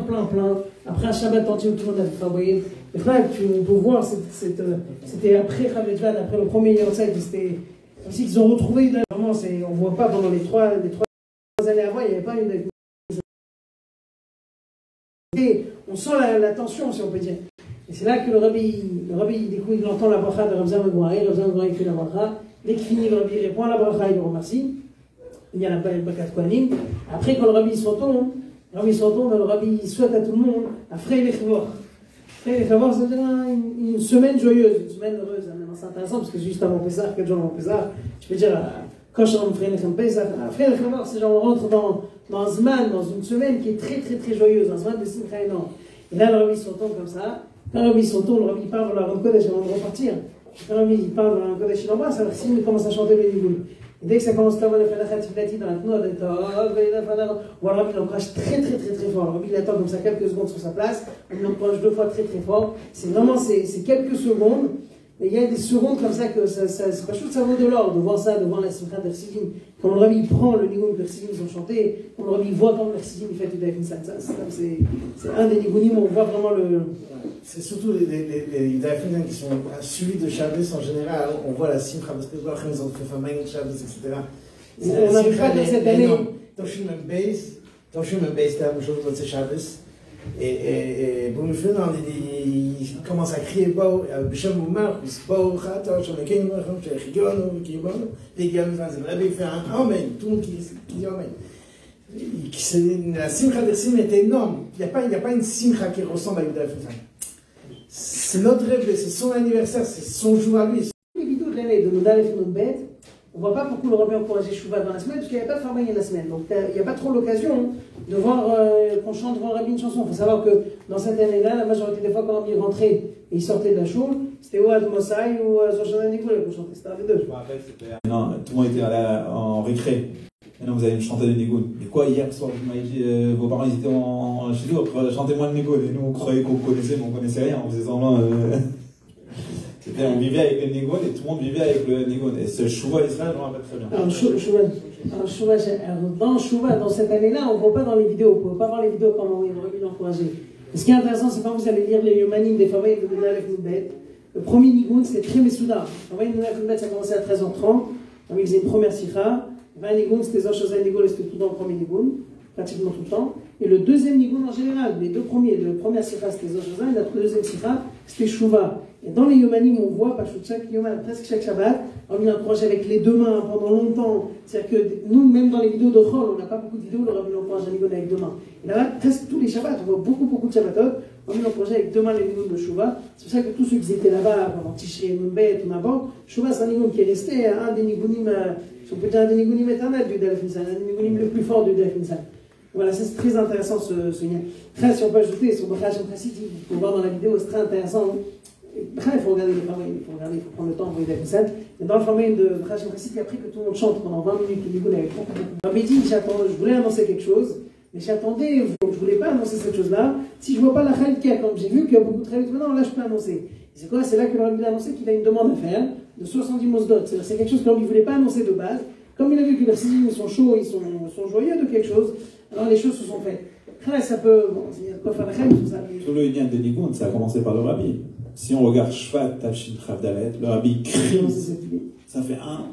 Après un Shabbat entier où tout le monde a fait travailler. Et là, tu peux voir, c'était après Chavetvad, après le premier Yortzeit, c'était comme s'ils ont retrouvé, vraiment, on ne voit pas pendant les trois années avant, il n'y avait pas une. Et on sent la tension, si on peut dire. Et c'est là que le Rabbi, du coup, il entend la bracha de Rabzan Megouaï, il fait la bracha. Dès qu'il finit, le Rabbi répond à la bracha, il le remercie. Il y a la Bakat Kohanim. Après, quand le Rabbi se retourne, le Rabbi souhaite à tout le monde à Frey Lechvor. Frey Lechvor, ça veut dire une semaine joyeuse, une semaine heureuse. C'est intéressant parce que juste avant Pessah, 4 jours avant Pessah, je peux dire, quand je rentre Frey Lechvor, c'est genre on rentre dans un Zman, dans une semaine qui est très très très joyeuse, un Zman de Simcha énorme. Et là, le Rabbi se retourne comme ça. Quand le Rabbi se retourne, le Rabbi parle de la Ram Kodesh avant de repartir. Quand le Rabbi parle de la Ram Kodesh, il embrasse, alors s'il commence à chanter le Nigun. Et dès que ça commence à avoir le Fanachat Tiflati dans la Tnod, ou alors il l'encourage très fort. Le Rabbi il attend comme ça quelques secondes sur sa place, il l'encourage 2 fois très fort. C'est vraiment c'est quelques secondes. Et il y a des secondes comme ça que c'est pas chose, ça vaut de l'or de voir ça, de voir la Simcha d'Ersidim. Quand le Rabbi prend le Nigun que l'Ersidim ils ont chanté, quand le Rabbi voit quand l'Ersidim il fait tout avec une salle, c'est un des Nigunim où on voit vraiment le. C'est surtout les Yidafines qui sont suivis de Shabbos en général, on voit la Simcha, parce que ils ont fait Famaïn, Shabbos, etc. On n'arrive pas dans cette année. Toshim and Beis, c'est la même chose, c'est Shabbos. Et Bonifénan, il commence à crier Bao, Bichem Oumar, Bao, Khata, Chamaken, Chigon, Kibon, les gars, il fait un Amen, tout le monde qui dit Amen. La Simcha de Sim est énorme. Il n'y a pas une Simcha qui ressemble à Yuda Fifan. C'est notre rêve, c'est son anniversaire, c'est son jour à lui. Les vidéos de l'année de Nodal et Nodbet, on ne voit pas beaucoup le Rabbi encourager Chouva dans la semaine, parce qu'il n'y avait pas de Farmaïen la semaine. Donc il n'y a pas trop l'occasion de voir qu'on chante devant le Rabbi une chanson. Il faut savoir que dans cette année-là, la majorité des fois, quand il rentrait et il sortait de la choule, c'était ou Ad Mosaï ou Zoshana Nicolas qu'on chantait. C'était un des deux. Je me rappelle, c'était. Non, tout le monde était en récré. Maintenant, vous allez me chanter des Nigoun. Mais quoi, hier soir, vous m'avez dit, vos parents ils étaient chez nous, chantez-moi le Nigoun. Et nous, on croyait qu'on connaissait, mais on connaissait rien. On faisait semblant. On vivait avec le Nigoun et tout le monde vivait avec le Nigoun. Et ce Chouva Israël, je me rappelle très bien. Dans Chouva, dans cette année-là, on ne voit pas dans les vidéos. On ne peut pas voir les vidéos comment il aurait pu l'encourager. Ce qui est intéressant, c'est quand vous allez lire les Yomanim des Favaï de Nodal et Nodbet. Le premier Nigoun, c'était très Mesouda. Favaï de Nodal et Nodbet, ça a commencé à 13h30. Donc, il faisait une première sikha. 20 Nigoun, c'était Zoshana Nicolas, c'était tout dans le premier Nigoun, pratiquement tout le temps. Et le deuxième Nigoun en général, les deux premiers, le premier sikha c'était Zoshana, et le deuxième sikha c'était Chouva. Et dans les Yomanim, on voit, presque chaque Shabbat, on a encouragé avec les deux mains pendant longtemps. C'est-à-dire que nous, même dans les vidéos de Chol, on n'a pas beaucoup de vidéos où le Rabbi encourage un Nigoun avec deux mains. Et là-bas, presque tous les Shabbats, on voit beaucoup de Shabbatot, on a encouragé avec deux mains les Nigoun de Chouva. C'est pour ça que tous ceux qui étaient là-bas pendant Tishrei, Nunbet ou n'importe, Chouva c'est un Nigoun qui est resté un des Nigounim, on peut dire un des Nigounim éternels du Dalef Nissan, un des Nigounim le plus fort du Dalef Nissan. Voilà, c'est très intéressant ce lien. Après, si on peut ajouter sur Bachar Shem Chassidi, vous pouvez voir dans la vidéo, c'est très intéressant. Après, il faut regarder les Farmaïn, il faut prendre le temps pour les Dalef. Mais dans le Farmaïn de Bachar Shem Chassidi, après que tout le monde chante pendant 20 minutes, le Nigoun avec beaucoup. Rabbi dit, je voulais annoncer quelque chose, mais j'attendais, donc je ne voulais pas annoncer cette chose-là. Si je ne vois pas la Khalika, comme j'ai vu qu'il y a beaucoup de Khalika, maintenant là je peux annoncer. C'est quoi? C'est là que le Rabbi a annoncé qu'il a une demande à faire de 70 mosdot. C'est quelque chose que lui ne voulait pas annoncer de base. Comme il a vu que les Chassidim sont chauds, ils sont joyeux de quelque chose, alors les choses se sont faites. Après, ça peut. Bon, il y a quoi faire la tout ça. Tout le lien de Nigoun, ça a commencé par le Rabbi. Si on regarde Shvat, Tafshin, Chavdalet, le Rabbi crie. Ça fait un.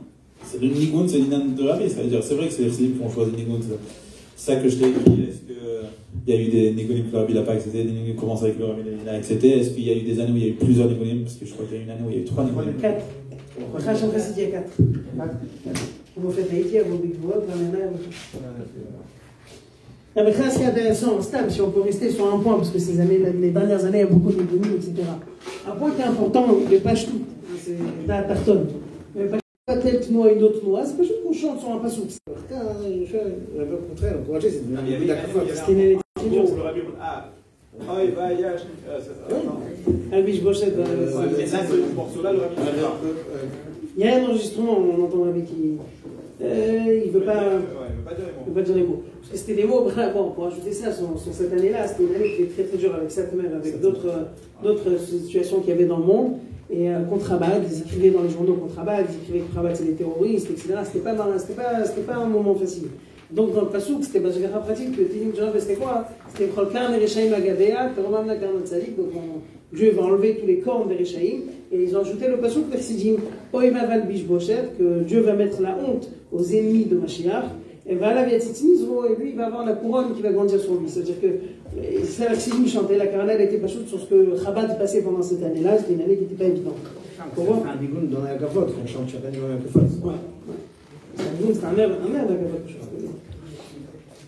C'est le Nigoun, c'est l'Inan de Rabbi. Ça veut dire, c'est vrai que c'est les Chassidim qui ont choisi Nigoun. C'est ça que je t'ai écrit. Est-ce qu'il y a eu des Nigounim que le Rabbi n'a pas accepté, des Nigounim qui commencent avec le Rabbi n'a accepté? Est-ce qu'il y a eu des années où il y a eu plusieurs Nigounim? Parce que je crois qu'il y a eu une année où il y a eu 3 Nigounim. 4. Rachel Chassidi, il y a 4. Vous faites Haïti, vous Big Vogue, mais ça, ce qui est intéressant, stable, si on peut rester sur un point, parce que les dernières années, il y a beaucoup de Nigounim, etc. Un point qui est important, les pages toutes, c'est la tartonne. Mais pas telle noix et une autre noix, c'est pas juste qu'on chante sur un passou. Au contraire, encourager, c'est de Il y la avait le Rabbi. Ah, il va, il y a. Albish Bochet. Mais ça, ce morceau-là, le Rabbi. Il y a un enregistrement, on entend le Rabbi qui. Il ne veut pas dire les mots. Parce que c'était des mots, bon, pour ajouter ça sur cette année-là, c'était une année qui était très très dure avec cette même, avec d'autres situations qu'il y avait dans le monde. Et contre Rabat, ils écrivaient dans les journaux contre Rabat, ils écrivaient que Rabat c'est des terroristes, etc. C'était pas un moment facile. Donc dans le Passouk, c'était Bajagara pratique, le Tilim Djanab, c'était quoi? C'était Cholkan et Rechaim Agadea, Teromam Nakarn Tzadik, donc Dieu va enlever tous les cornes des Rechaim, et ils ont ajouté le Passouk Persidim, Oimaval Bishboshet, que Dieu va mettre la honte aux ennemis de Mashiach, et va la Viatitizmo, et lui il va avoir la couronne qui va grandir sur lui. C'est-à-dire que c'est la Ksidim chantait, la Karana était pas chaude sur ce que Chabad passait pendant cette année-là, c'était une année qui n'était pas évidente. C'est un Nigoun dans la Gavot, qu'on chante chaque année dans la Gavot. C'est un merde la Gavot.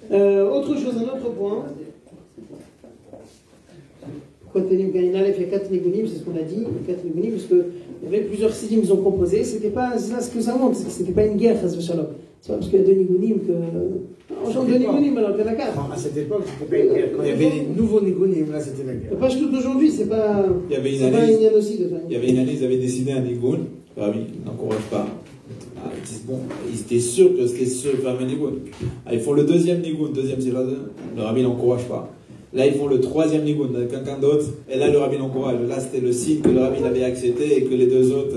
Autre chose, un autre point. Pourquoi Télim Gaïnalef, il y a 4 Nigounim, c'est ce qu'on a dit, 4 Nigounim, parce qu'il y avait plusieurs Sidim qui ont composé, c'était pas ça ce que ça montre, c'était pas une guerre, Chas V'Shalom. C'est pas parce qu'il y a 2 Nigounim que. On chante 2 Nigounim alors qu'il y en a 4. À cette époque, c'était pas une guerre. Quand il y avait les nouveaux Nigounim, là c'était la guerre. Pas tout aujourd'hui, c'est pas. Il y avait une année, ils avaient décidé un Nigoun, le Rabbi n'encourage pas. Ah, ils disent, bon, ils étaient sûrs que c'était ce fameux Nigoun. Ah, ils font le deuxième Nigoun, deuxième tirade, le Rabbi n'encourage pas. Là, ils font le troisième Nigoun avec quelqu'un d'autre, et là, le Rabbi l'encourage. Là, c'était le signe que le Rabbi l'avait accepté et que les deux autres,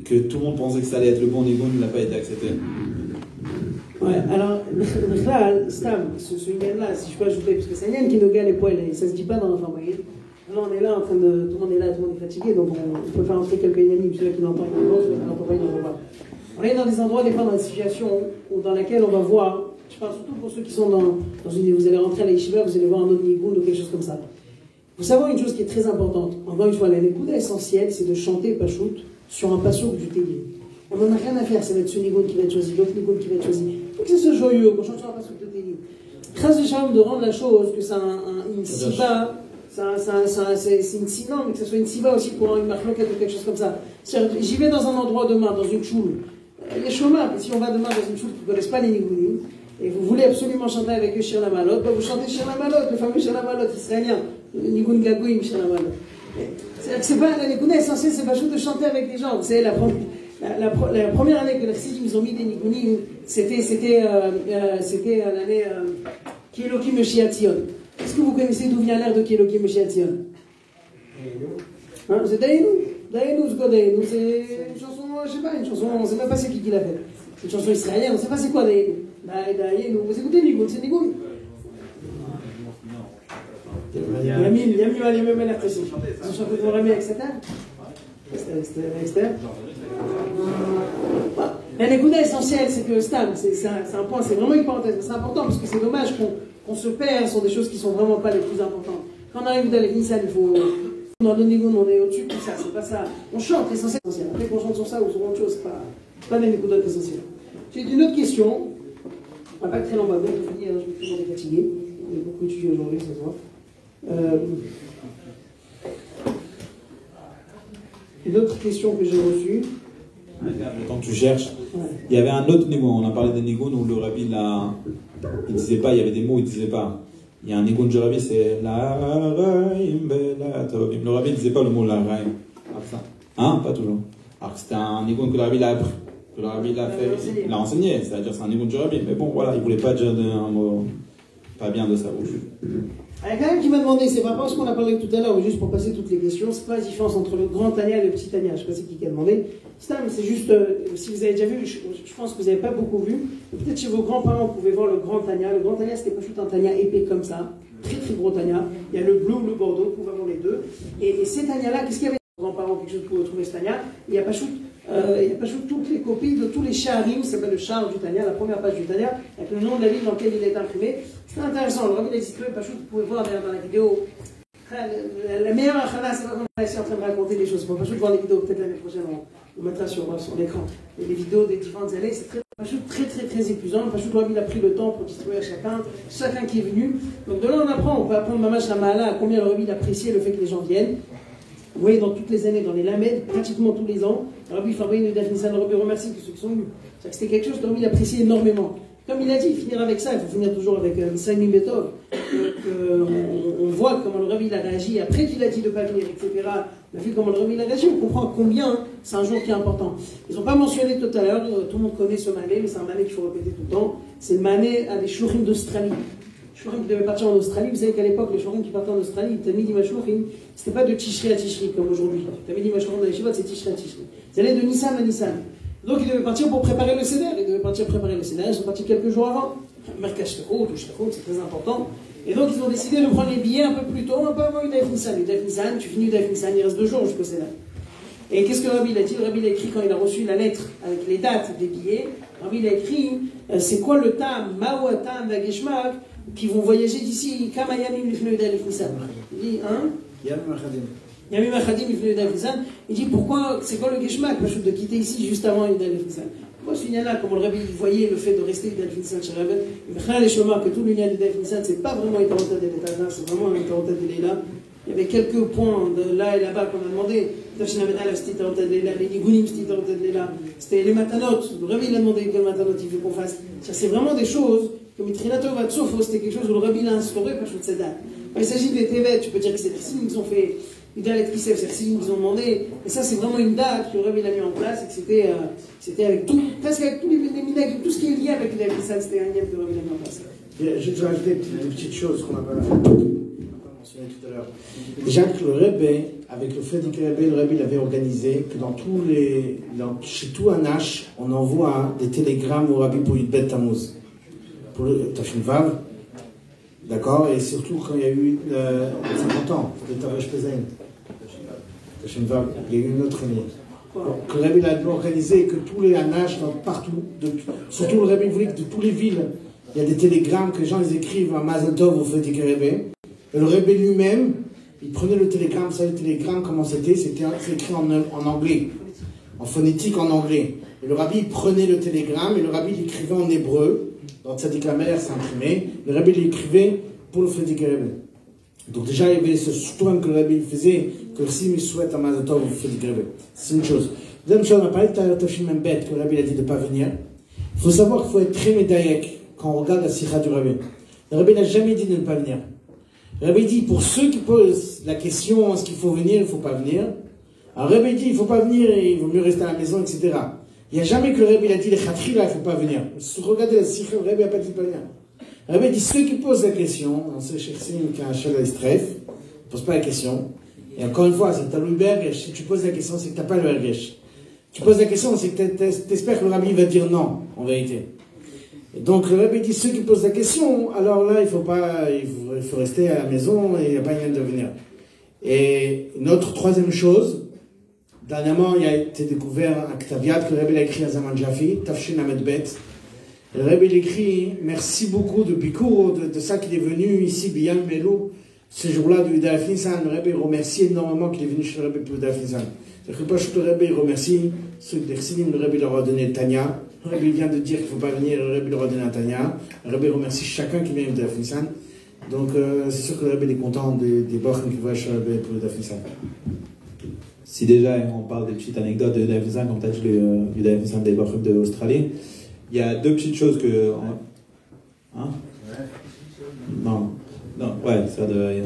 que tout le monde pensait que ça allait être le bon Nigoun, il n'a pas été accepté. Ouais, alors, là, Stam, ce lien-là, si je peux ajouter, parce que c'est un lien qui nous gale les poils, et ça se dit pas dans l'enfant moyen. Là, on est là en train de. Tout le monde est là, tout le monde est fatigué, donc on peut faire entrer quelques inanimes, celui qui l'entend, celui qui n'entend pas, il n'entend pas. On est dans des endroits, des fois, dans des situations dans lesquelles on va voir Je parle surtout pour ceux qui sont dans une... Vous allez rentrer à la yeshiva, vous allez voir un autre nigoun ou quelque chose comme ça. Il faut savoir une chose qui est très importante. Encore une fois, la nekuda essentielle, c'est de chanter Pachout sur un passouk du Télim. On n'en a rien à faire, ça va être ce nigoun qui va être choisi, l'autre nigoun qui va être choisi. Il faut que ça soit joyeux, qu'on chante sur un passouk de Télim. Chas de rendre la chose, que c'est une siba, c'est une siba, mais que ce soit une siba aussi pour une marloquette ou quelque chose comme ça. J'y vais dans un endroit demain, dans une choule. Il y a chômage, si on va demain dans une choule qui ne connaissent pas les nigounim, et vous voulez absolument chanter avec eux Shir la Malot, vous chantez Shir la Malot, le fameux Shir la Malot israélien, le nigoun gagouim Shir la Malot. C'est-à-dire que c'est pas, la nigouné essentielle, c'est pas juste de chanter avec les gens. Vous savez, la première année que les Chassidim ils ont mis des nigounim, c'était l'année Ki Elokim Moshiach Tzion. Est-ce que vous connaissez d'où vient l'air de Ki Elokim Moshiach Tzion? Hein, c'est Daïnou. Daïnou, c'est quoi Daïnou? C'est une chanson, je sais pas, une chanson, on sait même pas c'est qui l'a fait. C'est une chanson israélienne, on sait pas c'est quoi Daïnou. Daïnou, vous écoutez Nigoun, c'est Nigoun. Yamil, elle est même à l'air précis. Ils ont chanté de Morami avec Satan. Esther. La nekuda essentielle, c'est que Stam, c'est un point, c'est vraiment une parenthèse, mais c'est important parce que c'est dommage qu'on se perd sur des choses qui sont vraiment pas les plus importantes. Quand on arrive dans les Nissan, il faut. Dans le Nigoun, on est au-dessus de tout ça, c'est pas ça. On chante l'essentiel. Après qu'on chante sur ça ou sur autre chose, c'est pas des nekuda essentielles. J'ai une autre question. On va pas être très long, on va bientôt finir, je vais toujours être fatigué. On a beaucoup étudié aujourd'hui, ça se voit. Une autre question que j'ai reçue. Quand tu cherches, il y avait un autre nigoun, on a parlé des nigouns où le rabbi il disait pas, il y avait des mots, il disait pas. Il y a un nigoun du rabbi, c'est la raïm bela tovim. Le rabbi ne disait pas le mot la raïm. Hein? Pas toujours. Alors que c'était un nigoun que le rabbi l'a appris, que le rabbi l'a fait, il l'a enseigné, c'est-à-dire c'est un nigoun du rabbi. Mais bon, voilà, il voulait pas dire un mot pas bien de sa bouche. Il y a quelqu'un qui m'a demandé, c'est pas parce qu'on a parlé tout à l'heure, juste pour passer toutes les questions, c'est pas la différence entre le grand Tania et le petit Tania. Je sais pas c'est qui a demandé. C'est juste, si vous avez déjà vu, je pense que vous n'avez pas beaucoup vu. Peut-être chez vos grands-parents, vous pouvez voir le grand Tania. Le grand Tania, c'était pas juste un Tania épais comme ça, très très gros Tania. Il y a le bleu ou le bordeaux, vous pouvez avoir les deux. Et ces Tania-là, qu'est-ce qu'il y avait chez vos grands-parents, quelque chose pour retrouver ce Tania? Il n'y a pas toutes les copies de tous les Shaharim, ça s'appelle le Shahar du Tania, la première page du Tania, avec le nom de la ville dans laquelle il est imprimé. C'est intéressant, le rabbi l'a dit, vous pouvez voir dans la vidéo. La meilleure achana, c'est pas comme on est en train de raconter des choses. Pour pas juste voir les vidéos, peut-être l'année prochaine, on mettra sur l'écran. Et les vidéos des différentes années, c'est très épuisant. Pas juste le rabbi a pris le temps pour distribuer à chacun qui est venu. Donc de là, on peut apprendre Mamash Ramala à combien le rabbi appréciait le fait que les gens viennent. Vous voyez, dans toutes les années, dans les Lamed, pratiquement tous les ans, le rabbi Fabrice de Dafnissan, le rabbi remercie tous ceux qui sont venus. C'était quelque chose que le rabbi appréciait énormément. Comme il a dit, finir avec ça, il faut finir toujours avec Saïmi Betov. On voit comment le rabbi a réagi après qu'il a dit de ne pas venir, etc. On a vu comment le rabbi a réagi, on comprend combien c'est un jour qui est important. Ils n'ont pas mentionné tout à l'heure, tout le monde connaît ce mané, mais c'est un mané qu'il faut répéter tout le temps. C'est le mané à des shluchim d'Australie. Les shluchim qui devaient partir en Australie, vous savez qu'à l'époque, les shluchim qui partaient en Australie, Tamid Imashluchim, c'était pas de Tishri à Tishri comme aujourd'hui. Tamid Imashluchim dans les Shivot, c'est Tishri à Tishri. Ils allaient de Nissan à Nissan. Donc ils devaient partir pour préparer le Seder. Ils devaient partir préparer le Seder. Ils sont partis quelques jours avant. Merkash Techot, c'est très important. Et donc ils ont décidé de prendre les billets un peu plus tôt, un peu avant Udaïf Nissan. Udaïf Nissan, tu finis Udaïf Nissan, il reste 2 jours jusqu'au Seder. Et qu'est-ce que le rabbi a dit? Le rabbi a écrit quand il a reçu la lettre avec les dates des billets. Le rabbi a écrit c'est quoi le tam, Mao tam d'Ageshmak, qui vont voyager d'ici Kamayamim Lifne Udaïf Nissan. Il dit, hein? Yamim Achadim Lifne Nissan. Il dit pourquoi, c'est quoi le Geshmak, de quitter ici juste avant Udaïf Nissan? Moi, je finis là, comme le rabbi voyait le fait de rester Udaïf Nissan chez Rabbi, il me les chemins que tout l'union d'Udaïf Nissan, c'est pas vraiment une parenthèse de l'État, c'est vraiment une parenthèse de l'État. Il y avait quelques points de là et là-bas qu'on a demandé. Les Nigounim, c'était les Matanot. Le rabbi il a demandé quel Matanot il veut qu'on fasse. C'est vraiment des choses, comme Trinato Vatsofo, c'était quelque chose où le rabbi l'a instauré par chose de Sedat. Il s'agit des Tevet, tu peux dire que c'est des signes qu'ils ont fait, une date qui c'est des signes qu'ils ont demandé. Et ça, c'est vraiment une date que le rabbi l'a mis en place et que c'était avec tout, presque avec tous les minag, tout ce qui est lié avec les Nissan, c'était un lien que le rabbi l'a mis en place. Je vais rajouter des petites choses qu'on n'a pas mentionnées tout à l'heure. Déjà que le Rebbe, avec le fait que le Rebbe l'avait organisé, que chez tout un H, on envoie des télégrammes au Rabbi pour Yudbet Tammuz, pour le Tafshin Vav, d'accord, et surtout quand il y a eu 50 ans, le Taresh Pezaïn, Tafshin Vav, il y a eu une autre année. Que le Rebbe l'a organisé et que tous les Anash, partout, surtout le Rebbe voulait que de toutes les villes il y a des télégrammes que les gens les écrivent à Mazel Tov au Fredique Rebbe. Et le Rebbe lui-même, il prenait le télégramme, vous savez, le télégramme, comment c'était? C'était écrit en anglais, en phonétique en anglais. Et le Rabbi, il prenait le télégramme et le Rabbi l'écrivait en hébreu. Dans Tzadik Lamer, c'est imprimé. Le Rabbi l'écrivait pour le Fredique Rebbe. Donc déjà, il y avait ce soin que le Rabbi faisait, que si il souhaite à Mazel Tov au Fredique Rebbe. C'est une chose. Deuxième chose, on a parlé de Tafshim Membet, que le Rabbi a dit de ne pas venir. Il faut savoir qu'il faut être très médaillek quand on regarde la sikha du Rabbi. Le Rabbi n'a jamais dit de ne pas venir. Le Rabbi dit, pour ceux qui posent la question, est-ce qu'il faut venir, il ne faut pas venir. Alors le Rabbi dit, il ne faut pas venir et il vaut mieux rester à la maison, etc. Il n'y a jamais que le Rabbi a dit, les khatri là, il ne faut pas venir. Regardez la sikha, le Rabbi n'a pas dit de pas venir. Le Rabbi dit, ceux qui posent la question, on sait chez Sim qui a un chef d'Estref, ne pose pas la question. Et encore une fois, c'est que tu as le bergesh. Si tu poses la question, c'est que tu n'as pas le bergesh. Tu poses la question, c'est que tu espères que le Rabbi va dire non, en vérité. Et donc le Rabbi dit, ceux qui posent la question, alors là, il faut rester à la maison et il n'y a pas moyen de venir. Et une autre troisième chose, dernièrement, il a été découvert un Ktaviat que le Rabbi a écrit à Zaman Jafi, Tafshin Ahmed Bet. Le Rabbi écrit, merci beaucoup de Bikou, de ça qu'il est venu ici, Biyam Melou, ce jour-là de Yuda Nissan. Le Rabbi remercie énormément qu'il est venu chez le Rabbi pour Yuda Nissan. C'est-à-dire que pas le Rabbi remercie ceux de Sinim, le Rabbi leur a donné le Tanya. Le Rabbi vient de dire qu'il ne faut pas venir, le Rabbi leur a donné un Tanya. Le Rabbi remercie chacun qui vient de Nissan. Donc c'est sûr que le Rabbi est content des Bochum qui voient chez le Rabbi pour Yuda Nissan. Si déjà on parle des petites anecdotes de Yuda Nissan, comme tu as dit le Yuda Nissan des Bochum d'Australie, il y a deux petites choses que. Hein? Non. Non, ouais, ça de.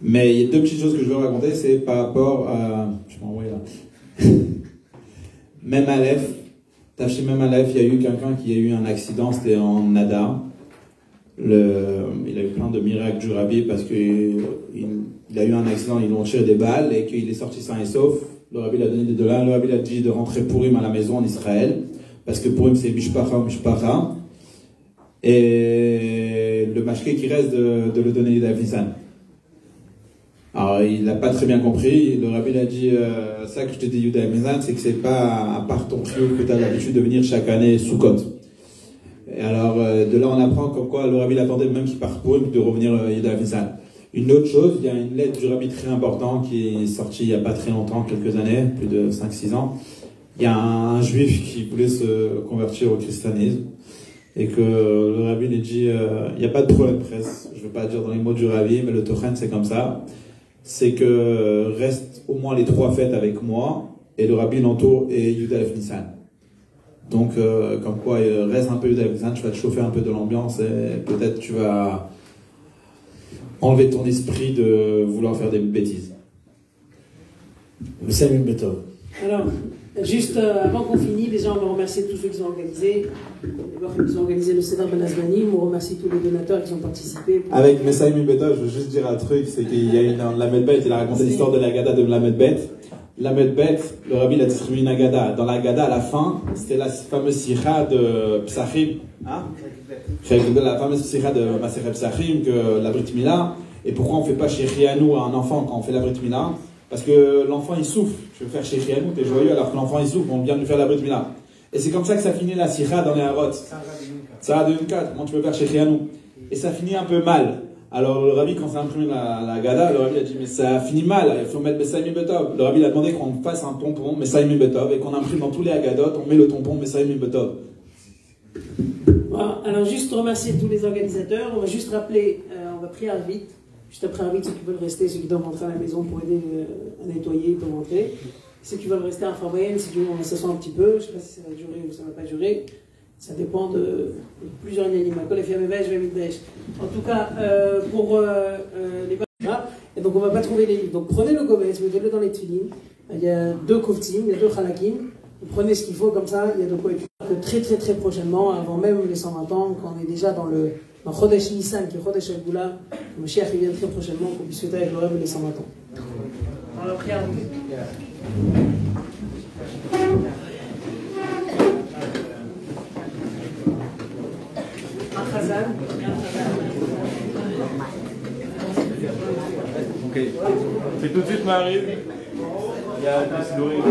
Mais il y a deux petites choses que je veux raconter, c'est par rapport à... Je m'envoie là. Même Aleph, Tafshim Même Aleph, il y a eu quelqu'un qui a eu un accident, c'était en Nada. Il a eu plein de miracles du Rabbi parce qu'il a eu un accident, ils l'ont tiré des balles et qu'il est sorti sain et sauf. Le Rabbi l'a donné des dollars, le Rabbi l'a dit de rentrer Purim à la maison en Israël, parce que Purim c'est Mishpacha ou Mishpacha. Et le mashké qui reste de le donner à Nissan. Alors, il n'a pas très bien compris. Le Rabbi a dit ça que je te dis, Yuda Mizan, c'est que c'est pas à part ton trio que tu as l'habitude de venir chaque année sous côte. Et alors, de là, on apprend comme quoi le Rabbi attendait même qu'il parte pour de revenir Yuda Mizan. Une autre chose, il y a une lettre du Rabbi très importante qui est sortie il n'y a pas très longtemps, quelques années, plus de 5-6 ans. Il y a un juif qui voulait se convertir au christianisme. Et que le Rabbi lui dit il n'y a pas de problème presse. Je ne veux pas dire dans les mots du Rabbi, mais le Tochen c'est comme ça. C'est que reste au moins les 3 fêtes avec moi, et le Rabbi l'entoure et Yuda Nissan. Donc, comme quoi, reste un peu Yuda Nissan, tu vas te chauffer un peu de l'ambiance et peut-être tu vas enlever ton esprit de vouloir faire des bêtises. Salut Beto. Alors, juste avant qu'on finisse, déjà on va remercier tous ceux qui ont organisé. D'abord, ils ont organisé le Seder Ben Azmanim. On remercie tous les donateurs qui ont participé. Avec Messaïm Beto, je veux juste dire un truc, c'est qu'il y a une Lamed Bet, il a raconté l'histoire de la Gada de Lamed Bet. Lamed Bet, le Rabbi a distribué une Agada. Dans la Gada, à la fin, c'était la fameuse sikha de Psachim. Hein? La fameuse sikha de Maserhet Psachim, que la Brit Mila. Et pourquoi on ne fait pas chez Rianou à un enfant quand on fait la Brit Mila? Parce que l'enfant il souffre. Tu veux faire chez Rianou, t'es joyeux, alors que l'enfant il souffre, on vient de lui faire la Brit Mila. Et c'est comme ça que ça finit la sikha dans les Harot. Ça a de une 4, comment tu peux faire chez Rianou? Et ça finit un peu mal. Alors le Rabbi, quand ça a imprimé la Gada, le Rabbi a dit mais ça finit mal, il faut mettre Messaïm Betov. Le Rabbi a demandé qu'on fasse un tampon Messaïm Betov et qu'on imprime dans tous les Agadot, on met le tampon Messaïm Betov. Voilà. Alors juste remercier tous les organisateurs. On va juste rappeler, on va prier vite. Juste après Arvit, ceux qui veulent rester, ceux qui doivent rentrer à la maison pour aider à nettoyer, ils peuvent rentrer. Ceux qui veulent rester informés, si on va s'asseoir un petit peu, je ne sais pas si ça va durer ou ça ne va pas durer. Ça dépend de plusieurs lignes. En tout cas, pour les pages, et donc on ne va pas trouver les livres. Donc prenez le Kovetz, mettez-le dans les Tfilin. Il y a 2 Kovtim, il y a 2 Chalakim. Vous prenez ce qu'il faut, comme ça, il y a de quoi étudier. Très très très prochainement, avant même les 120 ans, quand on est déjà dans Chodesh Nissan, qui est Chodesh Al-Goula, le Mashiach vient très prochainement, qu'on puisse fêter avec le rêve les 120 ans. On va prier. Ok. C'est tout de suite Marie. Il y a Chris Louis.